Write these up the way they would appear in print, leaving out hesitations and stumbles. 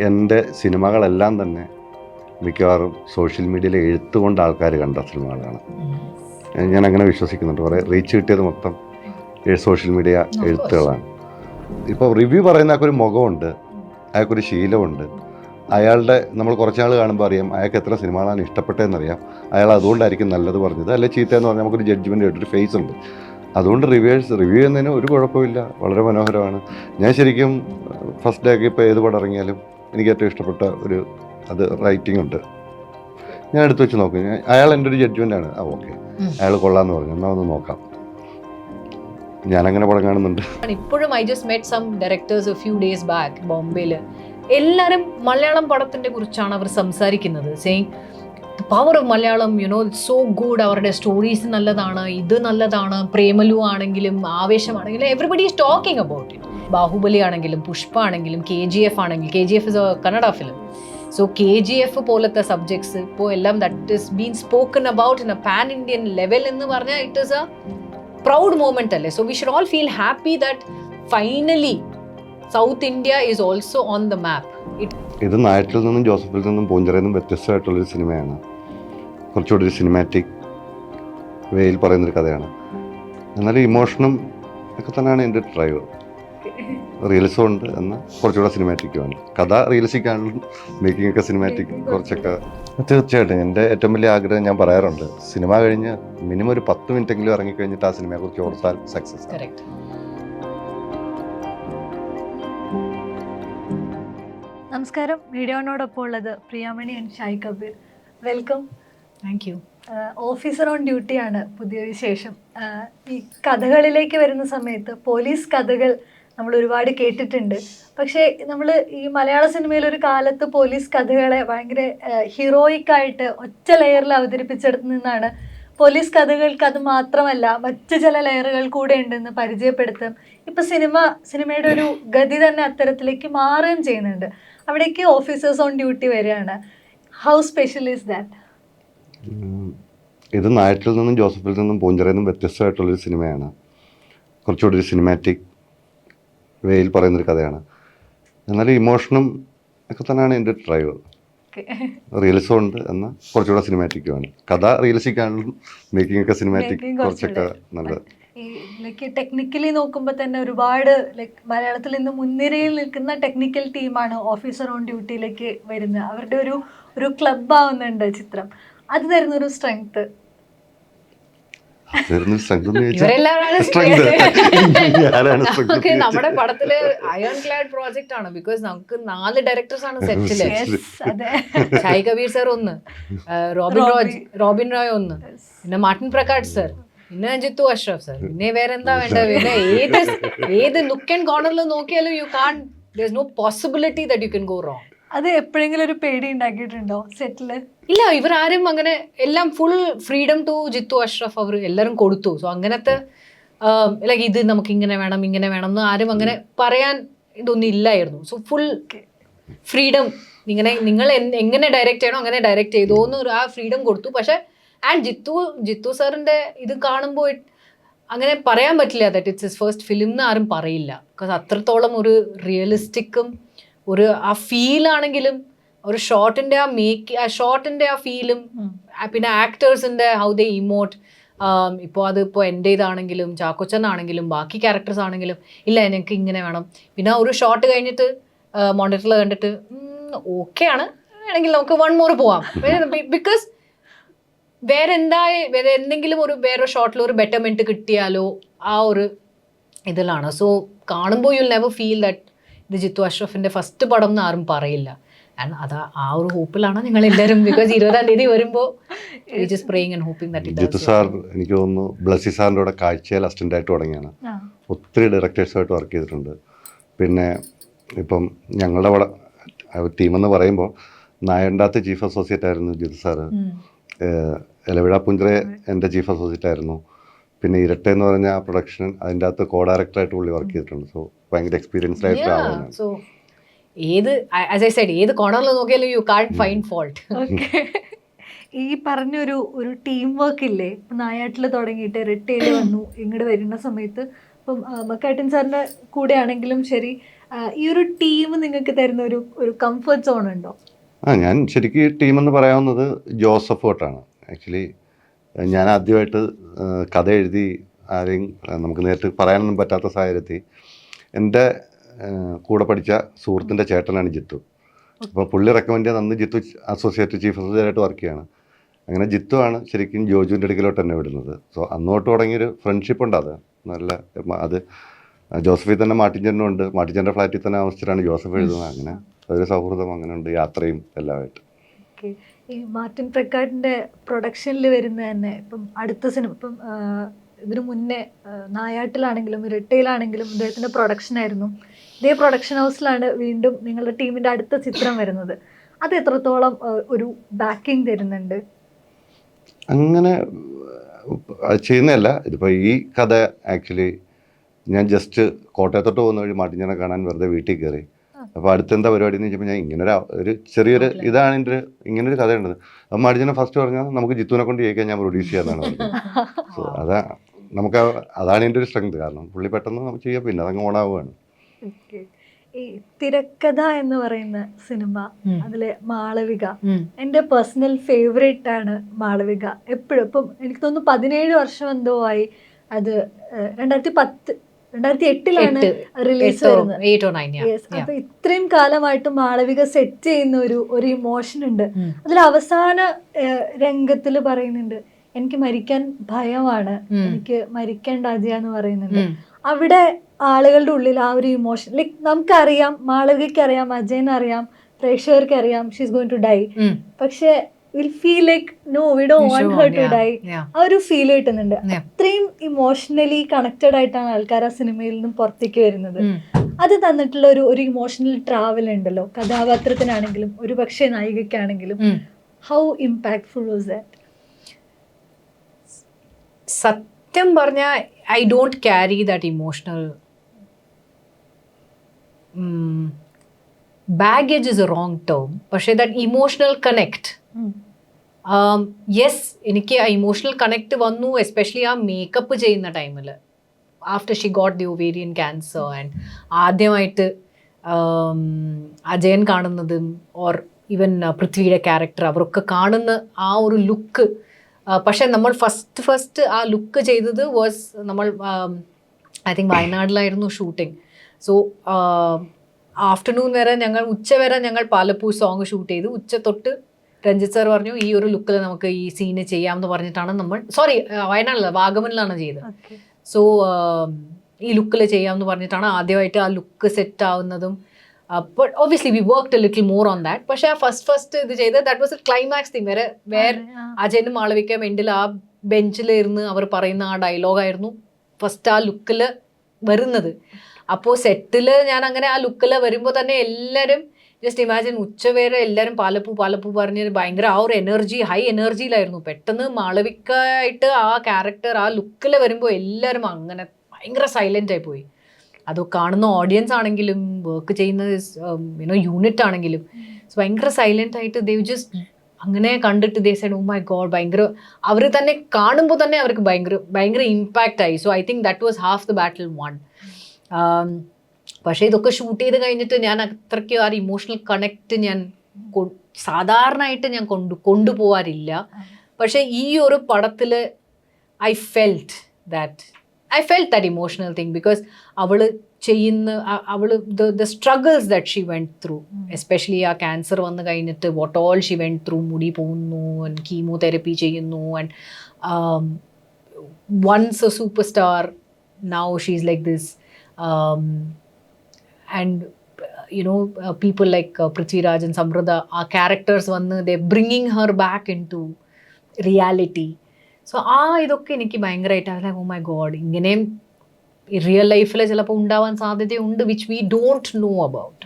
എൻ്റെ സിനിമകളെല്ലാം തന്നെ മിക്കവാറും സോഷ്യൽ മീഡിയയിൽ എഴുത്തുകൊണ്ട് ആൾക്കാർ കണ്ട സിനിമകളാണ്. ഞാൻ അങ്ങനെ വിശ്വസിക്കുന്നുണ്ട്. കുറേ റീച്ച് കിട്ടിയത് മൊത്തം സോഷ്യൽ മീഡിയ എഴുത്തുകളാണ്. ഇപ്പോൾ റിവ്യൂ പറയുന്നതൊക്കെ ഒരു മുഖമുണ്ട്, അയാൾക്കൊരു ശീലമുണ്ട്. അയാളുടെ നമ്മൾ കുറച്ചാൾ കാണുമ്പോൾ അറിയാം അയാൾക്ക് എത്ര സിനിമകളാണ് ഇഷ്ടപ്പെട്ടതെന്നറിയാം. അയാൾ അതുകൊണ്ടായിരിക്കും നല്ലത് പറഞ്ഞത്, അല്ലെ ചീത്തയെന്ന് പറഞ്ഞാൽ നമുക്കൊരു ജഡ്ജ്മെൻ്റ് ആയിട്ടൊരു ഫേസ് ഉണ്ട്. അതുകൊണ്ട് റിവ്യൂ ചെയ്യുന്നതിന് ഒരു കുഴപ്പമില്ല, വളരെ മനോഹരമാണ്. ഞാൻ ശരിക്കും ഫസ്റ്റ് ഡേ ഒക്കെ ഇപ്പോൾ ഏത് പടം ഇറങ്ങിയാലും എനിക്ക് ഏറ്റവും ഇഷ്ടപ്പെട്ട ഒരു അത് റൈറ്റിംഗ് ഉണ്ട്. ഞാൻ എടുത്ത് വെച്ച് നോക്കും. അയാൾ എൻ്റെ ഒരു ജഡ്ജ്മെൻ്റാണ്. ഓക്കെ, അയാൾ കൊള്ളാമെന്ന് പറഞ്ഞു, എന്നാൽ ഒന്ന് നോക്കാം. ഞാനങ്ങനെ പടം കാണുന്നുണ്ട്. ഇപ്പോഴും I just met some directors a few days back ബോംബെയിൽ. എല്ലാവരും മലയാളം പടത്തിൻ്റെ കുറിച്ചാണ് അവർ സംസാരിക്കുന്നത്. Saying the power of Malayalam, you know so good, അവരുടെ സ്റ്റോറീസ് നല്ലതാണ്, ഇത് നല്ലതാണ്. പ്രേമലു ആണെങ്കിലും ആവേശമാണെങ്കിലും everybody is talking about it. Baahubali ആണെങ്കിലും പുഷ്പ ആണെങ്കിലും KGF ആണെങ്കിലും, KGF is a Kannada film. So KGF പോലത്തെ സബ്ജക്ട്സ് ഇപ്പോൾ എല്ലാം that is been spoken about in a pan Indian level എന്ന് പറഞ്ഞാൽ it is a proud moment അല്ലേ. So we should all feel happy that finally south India is also on the map. ഇത് നാട്ടിൽ നിന്നും ജോസഫിൽ നിന്നും പൂഞ്ചിറയിൽ നിന്നും വ്യത്യസ്തമായിട്ടുള്ളൊരു സിനിമയാണ്. കുറച്ചുകൂടി ഒരു സിനിമാറ്റിക് വേയിൽ പറയുന്നൊരു കഥയാണ്. എന്നാലും ഇമോഷനും ഒക്കെ തന്നെയാണ് എൻ്റെ ഡ്രൈവ്. റിയലിസം ഉണ്ട്, എന്നാൽ കുറച്ചുകൂടെ സിനിമാറ്റിക്കുമാണ്. കഥ റിയലിസ്റ്റിക് ആണെങ്കിലും മേക്കിംഗ് ഒക്കെ സിനിമാറ്റിക് കുറച്ചൊക്കെ. തീർച്ചയായിട്ടും എൻ്റെ ഏറ്റവും വലിയ ആഗ്രഹം ഞാൻ പറയാറുണ്ട്, സിനിമ കഴിഞ്ഞ് മിനിമം ഒരു 10 മിനിറ്റെങ്കിലും ഇറങ്ങിക്കഴിഞ്ഞിട്ട് ആ സിനിമയെക്കുറിച്ച് ഓർത്താൽ സക്സസ് ആണ്. നമസ്കാരം. മീഡിയോനോടൊപ്പം ഉള്ളത് Priyamani and Shahi Kabir. Welcome. Thank you. Officer on ഡ്യൂട്ടിയാണ് പുതിയ വിശേഷം. ഈ കഥകളിലേക്ക് വരുന്ന സമയത്ത് പോലീസ് കഥകൾ നമ്മൾ ഒരുപാട് കേട്ടിട്ടുണ്ട്. പക്ഷേ നമ്മൾ ഈ മലയാള സിനിമയിൽ ഒരു കാലത്ത് പോലീസ് കഥകളെ ഭയങ്കര ഹീറോയിക്കായിട്ട് ഒറ്റ ലെയറിൽ അവതരിപ്പിച്ചെടുത്ത് നിന്നാണ് പോലീസ് കഥകൾക്ക് അത് മാത്രമല്ല മറ്റു ചില ലെയറുകൾ കൂടെ ഉണ്ടെന്ന് പരിചയപ്പെടുത്തും. ഇപ്പം സിനിമയുടെ ഒരു ഗതി തന്നെ അത്തരത്തിലേക്ക് മാറുകയും ചെയ്യുന്നുണ്ട്. അവിടേക്ക് ഓഫീസേഴ്സ് ഓൺ ഡ്യൂട്ടി വരികയാണ്. How special is that? ഇത് നാട്ടിൽ നിന്നും ജോസഫിൽ നിന്നും പൂഞ്ചിറയിൽ നിന്നും വ്യത്യസ്തമായിട്ടുള്ളൊരു സിനിമയാണ്. കുറച്ചുകൂടി ഒരു സിനിമാറ്റിക് വേയിൽ പറയുന്നൊരു കഥയാണ്. എന്നാലും ഇമോഷനും ഒക്കെ തന്നെയാണ് എൻ്റെ ഡ്രൈവ്. റിയലിസം ഉണ്ട്, എന്നാൽ കുറച്ചുകൂടെ സിനിമാറ്റിക്കുമാണ്. കഥ റിയലിസ്റ്റിക് ആണെങ്കിലും മേക്കിംഗ് ഒക്കെ സിനിമാറ്റിക് കുറച്ചൊക്കെ നല്ലത്. ലൈക്ക് ടെക്നിക്കലി നോക്കുമ്പോൾ തന്നെ ഒരുപാട് ലൈക്ക് മലയാളത്തിൽ നിന്ന് മുൻനിരയിൽ നിൽക്കുന്ന ടെക്നിക്കൽ ടീമാണ് ഓഫീസർ ഓൺ ഡ്യൂട്ടിയിലേക്ക് വരുന്നത്. അവരുടെ ഒരു ക്ലബ് ആവുന്നുണ്ട് ചിത്രം. അത് തരുന്നൊരു സ്ട്രെങ്ത്. നമ്മുടെ പടത്തില് അയൺ ക്ലാഡ് പ്രോജക്റ്റ് ആണ്. ബിക്കോസ് നമുക്ക് 4 ഡയറക്ടേഴ്സ് ആണ് സെറ്റില്. ഷാഹി കബീർ സർ ഒന്ന്, റോബിൻ റോയ് ഒന്ന്, പിന്നെ മാർട്ടിൻ പ്രകാശ് സർ, പിന്നെ ജിത്തു അഷ്റഫ് സർ, പിന്നെ വേറെന്താ വേണ്ടത്? പിന്നെ ഏത് ലുക്ക് ആൻഡ് കോർണറിൽ നോക്കിയാലും you can, there is no possibility that you can go wrong. അത് എപ്പോഴെങ്കിലും ഒരു പേടി ഉണ്ടാക്കിയിട്ടുണ്ടോ സെറ്റില്? ഇല്ല, ഇവരാരും അങ്ങനെ എല്ലാം full freedom to Jithu Ashraf അവർ എല്ലാവരും കൊടുത്തു. സോ അങ്ങനത്തെ ലൈക്ക് ഇത് നമുക്ക് ഇങ്ങനെ വേണം ഇങ്ങനെ വേണം എന്ന് ആരും അങ്ങനെ പറയാൻ ഇതൊന്നും ഇല്ലായിരുന്നു. സോ ഫുൾ ഫ്രീഡം, നിങ്ങൾ എങ്ങനെ ഡയറക്റ്റ് ചെയ്യണോ അങ്ങനെ ഡയറക്റ്റ് ചെയ്തോ എന്ന് ആ ഫ്രീഡം കൊടുത്തു. പക്ഷെ ആൻഡ് ജിത്തു സാറിൻ്റെ ഇത് കാണുമ്പോൾ അങ്ങനെ പറയാൻ പറ്റില്ല that it's his first film എന്ന് ആരും പറയില്ല. ബിക്കോസ് അത്രത്തോളം ഒരു റിയലിസ്റ്റിക്കും ഒരു ആ ഫീലാണെങ്കിലും ഒരു ഷോട്ടിൻ്റെ ആ ഫീലും പിന്നെ ആക്ടേഴ്സിൻ്റെ ഹൗ ദേ ഇമോട്ട്. ഇപ്പോൾ അതിപ്പോൾ എൻ്റെ ഇതാണെങ്കിലും ചാക്കോച്ചനാണെങ്കിലും ബാക്കി ക്യാരക്ടേഴ്സ് ആണെങ്കിലും ഇല്ല എനിക്ക് ഇങ്ങനെ വേണം. പിന്നെ ഒരു ഷോട്ട് കഴിഞ്ഞിട്ട് മോണിറ്ററിൽ കണ്ടിട്ട് ഓക്കെ ആണ്, വേണമെങ്കിൽ നമുക്ക് 1 more പോവാം. ബിക്കോസ് വേറെ എന്തെങ്കിലും വേറെ ഷോട്ടിൽ ഒരു ബെറ്റർമെൻറ്റ് കിട്ടിയാലോ ആ ഒരു ഇതിലാണ്. സോ കാണുമ്പോൾ യുൽ നെവർ ഫീൽ ദാറ്റ് ഇത് ജിത്തു അഷ്റഫിൻ്റെ ഫസ്റ്റ് പടം എന്ന് ആരും പറയില്ല. ആൻഡ് അത് ആ ഒരു ഹോപ്പിലാണ് ഞങ്ങൾ എല്ലാവരും. ബിക്കോസ് 20-ാം തീയതി വരുമ്പോൾ ജിത്തു സാർ എനിക്ക് തോന്നുന്നു ബ്ലസ്സി സാറിൻ്റെ കൂടെ കാഴ്ചയിൽ അസിസ്റ്റൻ്റായിട്ട് തുടങ്ങിയാണ്. ഒത്തിരി ഡയറക്ടേഴ്സുമായിട്ട് വർക്ക് ചെയ്തിട്ടുണ്ട്. പിന്നെ ഇപ്പം ഞങ്ങളുടെ അവിടെ ടീമെന്ന് പറയുമ്പോൾ നായണ്ടാത്ത് ചീഫ് അസോസിയേറ്റ് ആയിരുന്നു ജിത്തു സാറ്. എലവിഴ പുഞ്ചിറ എൻ്റെ ചീഫ് അസോസിയേറ്റ് ആയിരുന്നു. പിന്നെ ഇരട്ട എന്ന് പറഞ്ഞ പ്രൊഡക്ഷൻ അതിൻ്റെ അകത്ത് കോ ഡയറക്ടറായിട്ട് പുള്ളി വർക്ക് ചെയ്തിട്ടുണ്ട്. സോ ഭയങ്കര എക്സ്പീരിയൻസ്ഡ് ആയിട്ടുള്ള ആളാണ്. ഏത് കോർണറിൽ നോക്കിയാലും യു കാൺട്ട് ഫൈൻഡ് ഫോൾട്ട്. ഈ പറഞ്ഞൊരു ടീം വർക്ക് ഇല്ലേ, നായാട്ടിൽ തുടങ്ങിയിട്ട് റിട്ടേൽ വന്നു ഇങ്ങോട്ട് വരുന്ന സമയത്ത് ഇപ്പം മക്കാട്ടിൻ സാറിൻ്റെ കൂടെ ആണെങ്കിലും ശരി, ഈ ഒരു ടീം നിങ്ങൾക്ക് തരുന്ന ഒരു കംഫർട്ട് സോൺ ഉണ്ടോ? ഞാൻ ശരിക്കും ടീമെന്ന് പറയാവുന്നത് ജോസഫ് തൊട്ടാണ്. ആക്ച്വലി ഞാൻ ആദ്യമായിട്ട് കഥ എഴുതി ആരെയും നമുക്ക് നേരിട്ട് പറയാനൊന്നും പറ്റാത്ത സാഹചര്യത്തിൽ എൻ്റെ കൂടെ പഠിച്ച സുഹൃത്തിൻ്റെ ചേട്ടനാണ് ജിത്തു. അപ്പോൾ പുള്ളി റെക്കമെൻഡ് ചെയ്ത് അന്ന് ജിത്തു അസോസിയേറ്റ് ചീഫ് എക്സിക്യൂട്ടീവായിട്ട് വർക്ക് ചെയ്യാണ്. അങ്ങനെ ജിത്തു ആണ് ശരിക്കും ജോജുവിൻ്റെ അടുക്കലോട്ട് തന്നെ വിടുന്നത്. സോ അന്നോട്ട് തുടങ്ങിയൊരു ഫ്രണ്ട്ഷിപ്പ് ഉണ്ട്. അത് നല്ല അത് ജോസഫിൽ തന്നെ മാട്ടിഞ്ചേട്ടനുണ്ട്. മാട്ടിഞ്ചേട്ടൻ്റെ ഫ്ലാറ്റിൽ തന്നെ താമസിച്ചിട്ടാണ് ജോസഫ് എഴുതുന്നത്. അങ്ങനെ ഒരു സൗഹൃദം അങ്ങനെ ഉണ്ട്, യാത്രയും എല്ലാമായിട്ട്. ഈ മാർട്ടിൻ പ്രക്കാട്ടിൻ്റെ പ്രൊഡക്ഷനിൽ വരുന്ന തന്നെ ഇപ്പം അടുത്ത സിനിമ ഇപ്പം ഇതിനു മുന്നേ നായാട്ടിലാണെങ്കിലും ഇരട്ടയിലാണെങ്കിലും ഇദ്ദേഹത്തിൻ്റെ പ്രൊഡക്ഷനായിരുന്നു. ഇതേ പ്രൊഡക്ഷൻ ഹൗസിലാണ് വീണ്ടും നിങ്ങളുടെ ടീമിൻ്റെ അടുത്ത ചിത്രം വരുന്നത്. അത് എത്രത്തോളം ഒരു ബാക്കിംഗ് തരുന്നുണ്ട്? അങ്ങനെ ചെയ്യുന്നതല്ല. ഇതിപ്പോൾ ഈ കഥ ആക്ച്വലി ഞാൻ ജസ്റ്റ് കോട്ടയത്തോട്ട് പോകുന്ന വഴി മാട്ടിഞ്ചേനെ കാണാൻ വെറുതെ വീട്ടിൽ കയറി. അപ്പോൾ അടുത്തെന്താ പരിപാടി എന്ന് ചോദിച്ചപ്പോൾ ഞാൻ ഇങ്ങനെ ഒരു ചെറിയൊരു ഇതാണ് എൻ്റെ ഇങ്ങനൊരു കഥയുണ്ടത്. അപ്പം മാട്ടിഞ്ചേനെ ഫസ്റ്റ് പറഞ്ഞാൽ നമുക്ക് ജിത്തുവിനെ കൊണ്ട് ചെയ്യിക്കാൻ ഞാൻ പ്രൊഡ്യൂസ് ചെയ്യാമെന്നാണ് പറഞ്ഞത്. സോ നമുക്ക് അതാണ് എൻ്റെ ഒരു സ്ട്രെങ്ത്. കാരണം പുള്ളി പെട്ടെന്ന് നമുക്ക് ചെയ്യാം, പിന്നെ അതങ്ങ് ഓണാവുകയാണ്. ഈ തിരക്കഥ എന്ന് പറയുന്ന സിനിമ, അതിലെ മാളവിക എൻ്റെ പേഴ്സണൽ ഫേവറേറ്റ് ആണ്. മാളവിക എപ്പോഴും ഇപ്പം എനിക്ക് തോന്നുന്നു 17 വർഷം എന്തോ ആയി. അത് 2008 റിലീസ് വരുന്നത്. അപ്പൊ ഇത്രയും കാലമായിട്ട് മാളവിക സെറ്റ് ചെയ്യുന്ന ഒരു ഇമോഷൻ ഉണ്ട്. അതിൽ അവസാന രംഗത്തിൽ പറയുന്നുണ്ട്, എനിക്ക് മരിക്കാൻ ഭയമാണ്, എനിക്ക് മരിക്കേണ്ട അജയാന്ന് പറയുന്നുണ്ട്. അവിടെ ആളുകളുടെ ഉള്ളിൽ ആ ഒരു ഇമോഷൻ, ലൈക്ക് നമുക്കറിയാം, മാളവികയ്ക്ക് അറിയാം, അജയനറിയാം, പ്രേക്ഷകർക്ക് അറിയാം she is going to die, പക്ഷെ will feel like no we don't want her to die. ആ ഒരു ഫീൽ കിട്ടുന്നുണ്ട്. അത്രയും ഇമോഷണലി കണക്റ്റഡ് ആയിട്ടാണ് ആൾക്കാർ ആ സിനിമയിൽ നിന്നും പുറത്തേക്ക് വരുന്നത്. അത് തന്നിട്ടുള്ള ഒരു ഇമോഷണൽ ട്രാവൽ ഉണ്ടല്ലോ, കഥാപാത്രത്തിനാണെങ്കിലും ഒരു പക്ഷേ നായികയ്ക്കാണെങ്കിലും. How impactful was that? സത്യം പറഞ്ഞാൽ I don't carry that emotional baggage is a wrong term. പക്ഷേ ദാറ്റ് ഇമോഷണൽ കണക്ട്, യെസ്, എനിക്ക് ആ ഇമോഷണൽ കണക്ട് വന്നു. എസ്പെഷ്യലി ആ മേക്കപ്പ് ചെയ്യുന്ന ടൈമിൽ, after she got the ovarian cancer and ആദ്യമായിട്ട് അജയൻ കാണുന്നതും ഓർ ഈവൻ പൃഥ്വിയുടെ ക്യാരക്ടർ അവരൊക്കെ കാണുന്ന ആ ഒരു ലുക്ക്. പക്ഷെ നമ്മൾ ഫസ്റ്റ് ആ ലുക്ക് ചെയ്തത് വാസ് നമ്മൾ ഐ തിങ്ക് വയനാട്ടിലായിരുന്നു ഷൂട്ടിങ്. സോ ആഫ്റ്റർനൂൺ വരെ ഉച്ച വരെ ഞങ്ങൾ പാലപ്പൂ സോങ് ഷൂട്ട് ചെയ്തു. ഉച്ച തൊട്ട് രഞ്ജിത്ത് സാർ പറഞ്ഞു ഈ ഒരു ലുക്കിൽ നമുക്ക് ഈ സീന് ചെയ്യാമെന്ന് പറഞ്ഞിട്ടാണ് നമ്മൾ, സോറി വയനാട്ടിലല്ല, വാഗമണിലാണ് ചെയ്തത്. സോ ഈ ലുക്കിൽ ചെയ്യാമെന്ന് പറഞ്ഞിട്ടാണ് ആദ്യമായിട്ട് ആ ലുക്ക് സെറ്റ് ആവുന്നതും. But obviously we worked a little more on that. പക്ഷേ ആ ഫസ്റ്റ് ഇത് ചെയ്ത് that was a climax thing. വേറെ അജയനും മാളവികയും എൻഡിൽ ആ ബെഞ്ചിൽ ഇരുന്ന് അവർ പറയുന്ന ആ ഡയലോഗായിരുന്നു ഫസ്റ്റ് ആ ലുക്കിൽ വരുന്നത്. അപ്പോൾ സെറ്റിൽ ഞാൻ അങ്ങനെ ആ ലുക്കിൽ വരുമ്പോൾ തന്നെ എല്ലാവരും ജസ്റ്റ് ഇമാജിൻ ഉച്ചവരെ എല്ലാവരും പാലപ്പൂ പറഞ്ഞ് ഭയങ്കര ആ ഒരു എനർജി, ഹൈ എനർജിയിലായിരുന്നു. പെട്ടെന്ന് മാളവികയായിട്ട് ആ ക്യാരക്ടർ ആ ലുക്കിൽ വരുമ്പോൾ എല്ലാവരും അങ്ങനെ ഭയങ്കര സൈലൻ്റ് ആയി പോയി. അത് കാണുന്ന ഓഡിയൻസ് ആണെങ്കിലും വർക്ക് ചെയ്യുന്ന യൂണിറ്റ് ആണെങ്കിലും ഭയങ്കര സൈലൻ്റ് ആയിട്ട് ദേ ജസ്റ്റ് അങ്ങനെ കണ്ടിട്ട് they said oh my god, ഭയങ്കര അവർ തന്നെ കാണുമ്പോൾ തന്നെ അവർക്ക് ഭയങ്കര ഇമ്പാക്റ്റ് ആയി. So I think that was half the battle won. പക്ഷേ ഇതൊക്കെ ഷൂട്ട് ചെയ്ത് കഴിഞ്ഞിട്ട് ഞാൻ അത്രയ്ക്ക് ആ ഇമോഷണൽ കണക്റ്റ് ഞാൻ സാധാരണയായിട്ട് ഞാൻ കൊണ്ടുപോകാറില്ല. പക്ഷേ ഈ ഒരു പടത്തിൽ I felt that emotional thing because അവള് ചെയ്യുന്ന the struggles that she went through, especially ആ ക്യാൻസർ വന്നു കഴിഞ്ഞിട്ട് what all she went through, മുടി പോകുന്നു and chemotherapy ചെയ്യുന്നു and once a superstar, now she's like this, and people like Prithviraj and Samruddha, our characters വന്ന് they're bringing her back into reality. So ഇതൊക്കെ എനിക്ക് ഭയങ്കരമായിട്ട് ഓ my God, ഇങ്ങനെയും real ലൈഫിൽ ചിലപ്പോൾ ഉണ്ടാവാൻ സാധ്യതയുണ്ട് which we don't know about.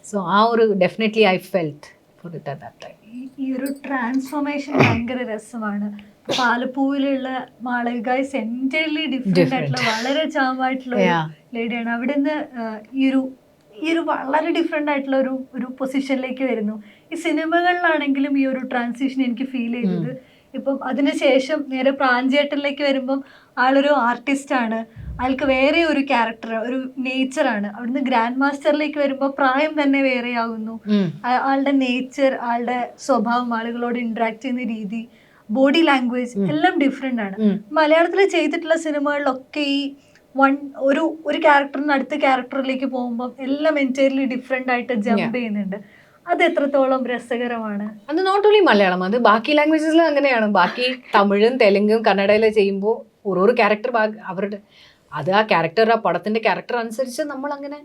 So ആ ഒരു definitely I felt for it at that time. ഈ ഒരു ട്രാൻസ്ഫോർമേഷൻ ഭയങ്കര രസമാണ്. പാലപ്പൂവിലുള്ള മാളവിക ഇസ് എൻറ്റയർലി ഡിഫറെൻ്റ് ആയിട്ടുള്ള വളരെ ചാമായിട്ടുള്ള ലേഡിയാണ്. അവിടെ നിന്ന് ഈ ഒരു വളരെ ഡിഫറെൻ്റ് ആയിട്ടുള്ള ഒരു പൊസിഷനിലേക്ക് വരുന്നു. ഈ സിനിമകളിലാണെങ്കിലും ഈ ഒരു ട്രാൻസിഷൻ എനിക്ക് ഫീൽ ചെയ്തത്. ഇപ്പം അതിനുശേഷം നേരെ പ്രാഞ്ചേട്ടനിലേക്ക് വരുമ്പം ആളൊരു ആർട്ടിസ്റ്റാണ്, ആൾക്ക് വേറെ ഒരു ക്യാരക്ടർ, ഒരു നേച്ചറാണ്. അവിടുന്ന് ഗ്രാൻഡ് മാസ്റ്ററിലേക്ക് വരുമ്പോൾ പ്രായം തന്നെ വേറെയാകുന്നു. ആളുടെ നേച്ചർ, ആളുടെ സ്വഭാവം, ആളുകളോട് ഇന്ററാക്ട് ചെയ്യുന്ന രീതി, ബോഡി ലാംഗ്വേജ് എല്ലാം ഡിഫറെന്റ് ആണ്. മലയാളത്തിൽ ചെയ്തിട്ടുള്ള സിനിമകളിലൊക്കെ ഈ ഒരു ക്യാരക്ടറിന് അടുത്ത ക്യാരക്ടറിലേക്ക് പോകുമ്പോൾ എല്ലാം എൻറ്റയർലി ഡിഫറെന്റ് ആയിട്ട് ജമ്പ് ചെയ്യുന്നുണ്ട്. അത് എത്രത്തോളം രസകരമാണ്? അത് നോട്ട് ഓൺലി മലയാളം, അത് ബാക്കി ലാംഗ്വേജസിലും അങ്ങനെയാണ്. ബാക്കി തമിഴും തെലുങ്കും കന്നഡയിലും ചെയ്യുമ്പോൾ ഓരോ ക്യാരക്ടർ അവരുടെ അത് ആ ക്യാരക്ടർ, ആ പടത്തിന്റെ ക്യാരക്ടർ അനുസരിച്ച് നമ്മൾ അങ്ങനെ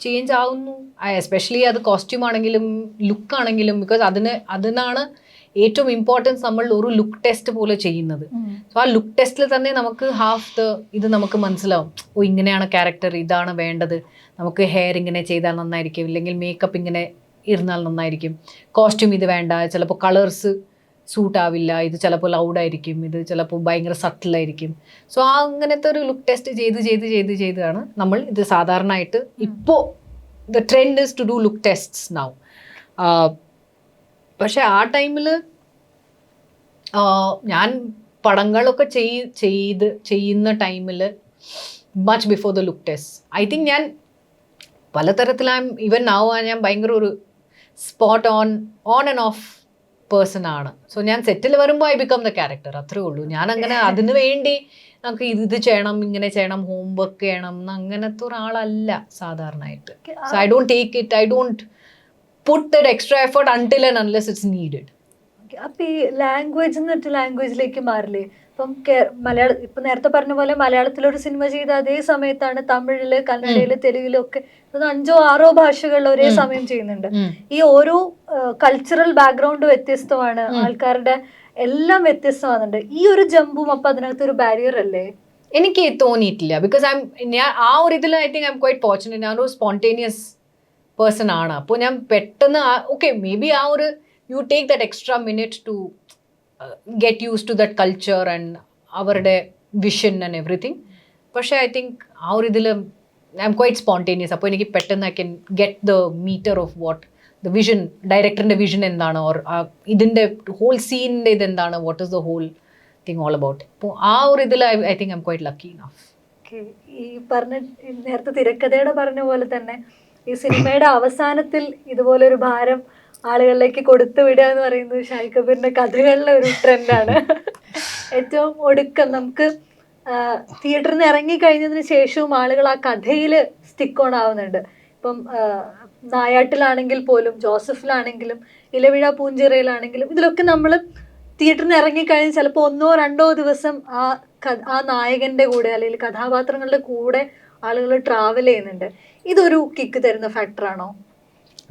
ചേഞ്ച് ആവുന്നു. എസ്പെഷ്യലി അത് കോസ്റ്റ്യൂം ആണെങ്കിലും ലുക്ക് ആണെങ്കിലും, ബിക്കോസ് അതിനാണ് ഏറ്റവും ഇമ്പോർട്ടൻസ് നമ്മൾ ഒരു ലുക്ക് ടെസ്റ്റ് പോലെ ചെയ്യുന്നത്. സോ ആ ലുക്ക് ടെസ്റ്റിൽ തന്നെ നമുക്ക് ഇത് നമുക്ക് മനസ്സിലാവും. ഓ, ഇങ്ങനെയാണ് ക്യാരക്ടർ, ഇതാണ് വേണ്ടത്, നമുക്ക് ഹെയർ ഇങ്ങനെ ചെയ്താൽ നന്നായിരിക്കും, ഇല്ലെങ്കിൽ മേക്കപ്പ് ഇങ്ങനെ ഇരുന്നാൽ നന്നായിരിക്കും, കോസ്റ്റ്യൂം ഇത് വേണ്ട, ചിലപ്പോൾ കളേഴ്സ് സൂട്ട് ആവില്ല, ഇത് ചിലപ്പോൾ ലൗഡായിരിക്കും, ഇത് ചിലപ്പോൾ ഭയങ്കര സട്ടിലായിരിക്കും. സോ ആ അങ്ങനത്തെ ഒരു ലുക്ക് ടെസ്റ്റ് ചെയ്താണ് നമ്മൾ ഇത് സാധാരണയായിട്ട് ഇപ്പോൾ the trend is to do look tests now. പക്ഷെ ആ ടൈമിൽ ഞാൻ പടങ്ങളൊക്കെ ചെയ്യുന്ന ടൈമിൽ much before the look test, I think ഞാൻ പലതരത്തിലും ഈവൻ നൗ ഞാൻ ഭയങ്കര ഒരു spot on and off person ആണ്. സോ ഞാൻ സെറ്റിൽ വരുമ്പോൾ ഐ ബിക്കം ദ ക്യാരക്ടർ, അത്രേ ഉള്ളൂ. ഞാൻ അങ്ങനെ അതിനു വേണ്ടി നമുക്ക് ഇത് ചെയ്യണം, ഇങ്ങനെ ചെയ്യണം, ഹോംവർക്ക് ചെയ്യണം അങ്ങനത്തെ ഒരാളല്ല സാധാരണയായിട്ട്. So I don't take it, I don't put that extra effort until and unless it's needed. അപ്പൊ ഈ ലാംഗ്വേജ് ലാംഗ്വേജിലേക്ക് മാറില്ലേ? ഇപ്പം ഇപ്പൊ നേരത്തെ പറഞ്ഞ പോലെ മലയാളത്തിലൊരു സിനിമ ചെയ്ത അതേ സമയത്താണ് തമിഴില്, കന്നഡയില്, തെലുങ്കിലും ഒക്കെ 5-6 ഭാഷകളിൽ ഒരേ സമയം ചെയ്യുന്നുണ്ട്. ഈ ഓരോ കൾച്ചറൽ ബാക്ക്ഗ്രൗണ്ട് വ്യത്യസ്തമാണ്, ആൾക്കാരുടെ എല്ലാം വ്യത്യസ്തമാകുന്നുണ്ട്. ഈ ഒരു ജമ്പും അപ്പൊ അതിനകത്ത് ഒരു ബാരിയർ അല്ലേ? എനിക്ക് തോന്നിയിട്ടില്ല, ബിക്കോസ് ഞാൻ ആ ഒരു ഇതിൽ I think I'm quite fortunate. ഞാനൊരു സ്പോണ്ടേനിയസ് പേഴ്സൺ ആണ്. അപ്പോൾ ഞാൻ പെട്ടെന്ന് ഓക്കെ മേ ബി ആ ഒരു you take that extra minute to get used to that culture and അവരുടെ വിഷൻ ആൻഡ് എവറിത്തിങ്. പക്ഷേ ഐ തിങ്ക് ആ ഒരു ഇതിൽ ഐ എം ക്വൈറ്റ് സ്പോണ്ടേനിയസ്. അപ്പോൾ എനിക്ക് പെട്ടെന്ന് I can get the meter of what the vision, ഡയറക്ടറിൻ്റെ വിഷൻ എന്താണ്, ഓർ ഇതിൻ്റെ ഹോൾ സീനിൻ്റെ ഇതെന്താണ്, what is the whole thing all about. അപ്പോൾ ആ ഒരു ഇതിൽ I think I'm quite lucky enough. ഈ നേരത്തെ തിരക്കഥയുടെ പറഞ്ഞ പോലെ തന്നെ ഈ സിനിമയുടെ അവസാനത്തിൽ ഇതുപോലൊരു ഭാരം ആളുകളിലേക്ക് കൊടുത്തു വിടുക എന്ന് പറയുന്നത് ഷാഹി കബീറിന്റെ കഥകളിലെ ഒരു ട്രെൻഡാണ്. ഏറ്റവും ഒടുക്കം നമുക്ക് തിയേറ്ററിൽ നിന്ന് ഇറങ്ങി കഴിഞ്ഞതിന് ശേഷവും ആളുകൾ ആ കഥയിൽ സ്റ്റിക്ക് ഓൺ ആവുന്നുണ്ട്. ഇപ്പം നായാട്ടിലാണെങ്കിൽ പോലും, ജോസഫിലാണെങ്കിലും, ഇലവിഴ പൂഞ്ചിറയിലാണെങ്കിലും, ഇതിലൊക്കെ നമ്മൾ തിയേറ്ററിൽ നിന്ന് ഇറങ്ങിക്കഴിഞ്ഞ് ചിലപ്പോൾ 1-2 ദിവസം ആ നായകന്റെ കൂടെ അല്ലെങ്കിൽ കഥാപാത്രങ്ങളുടെ കൂടെ ആളുകൾ ട്രാവൽ ചെയ്യുന്നുണ്ട്. ഇതൊരു കിക്ക് തരുന്ന ഫാക്ടറാണോ?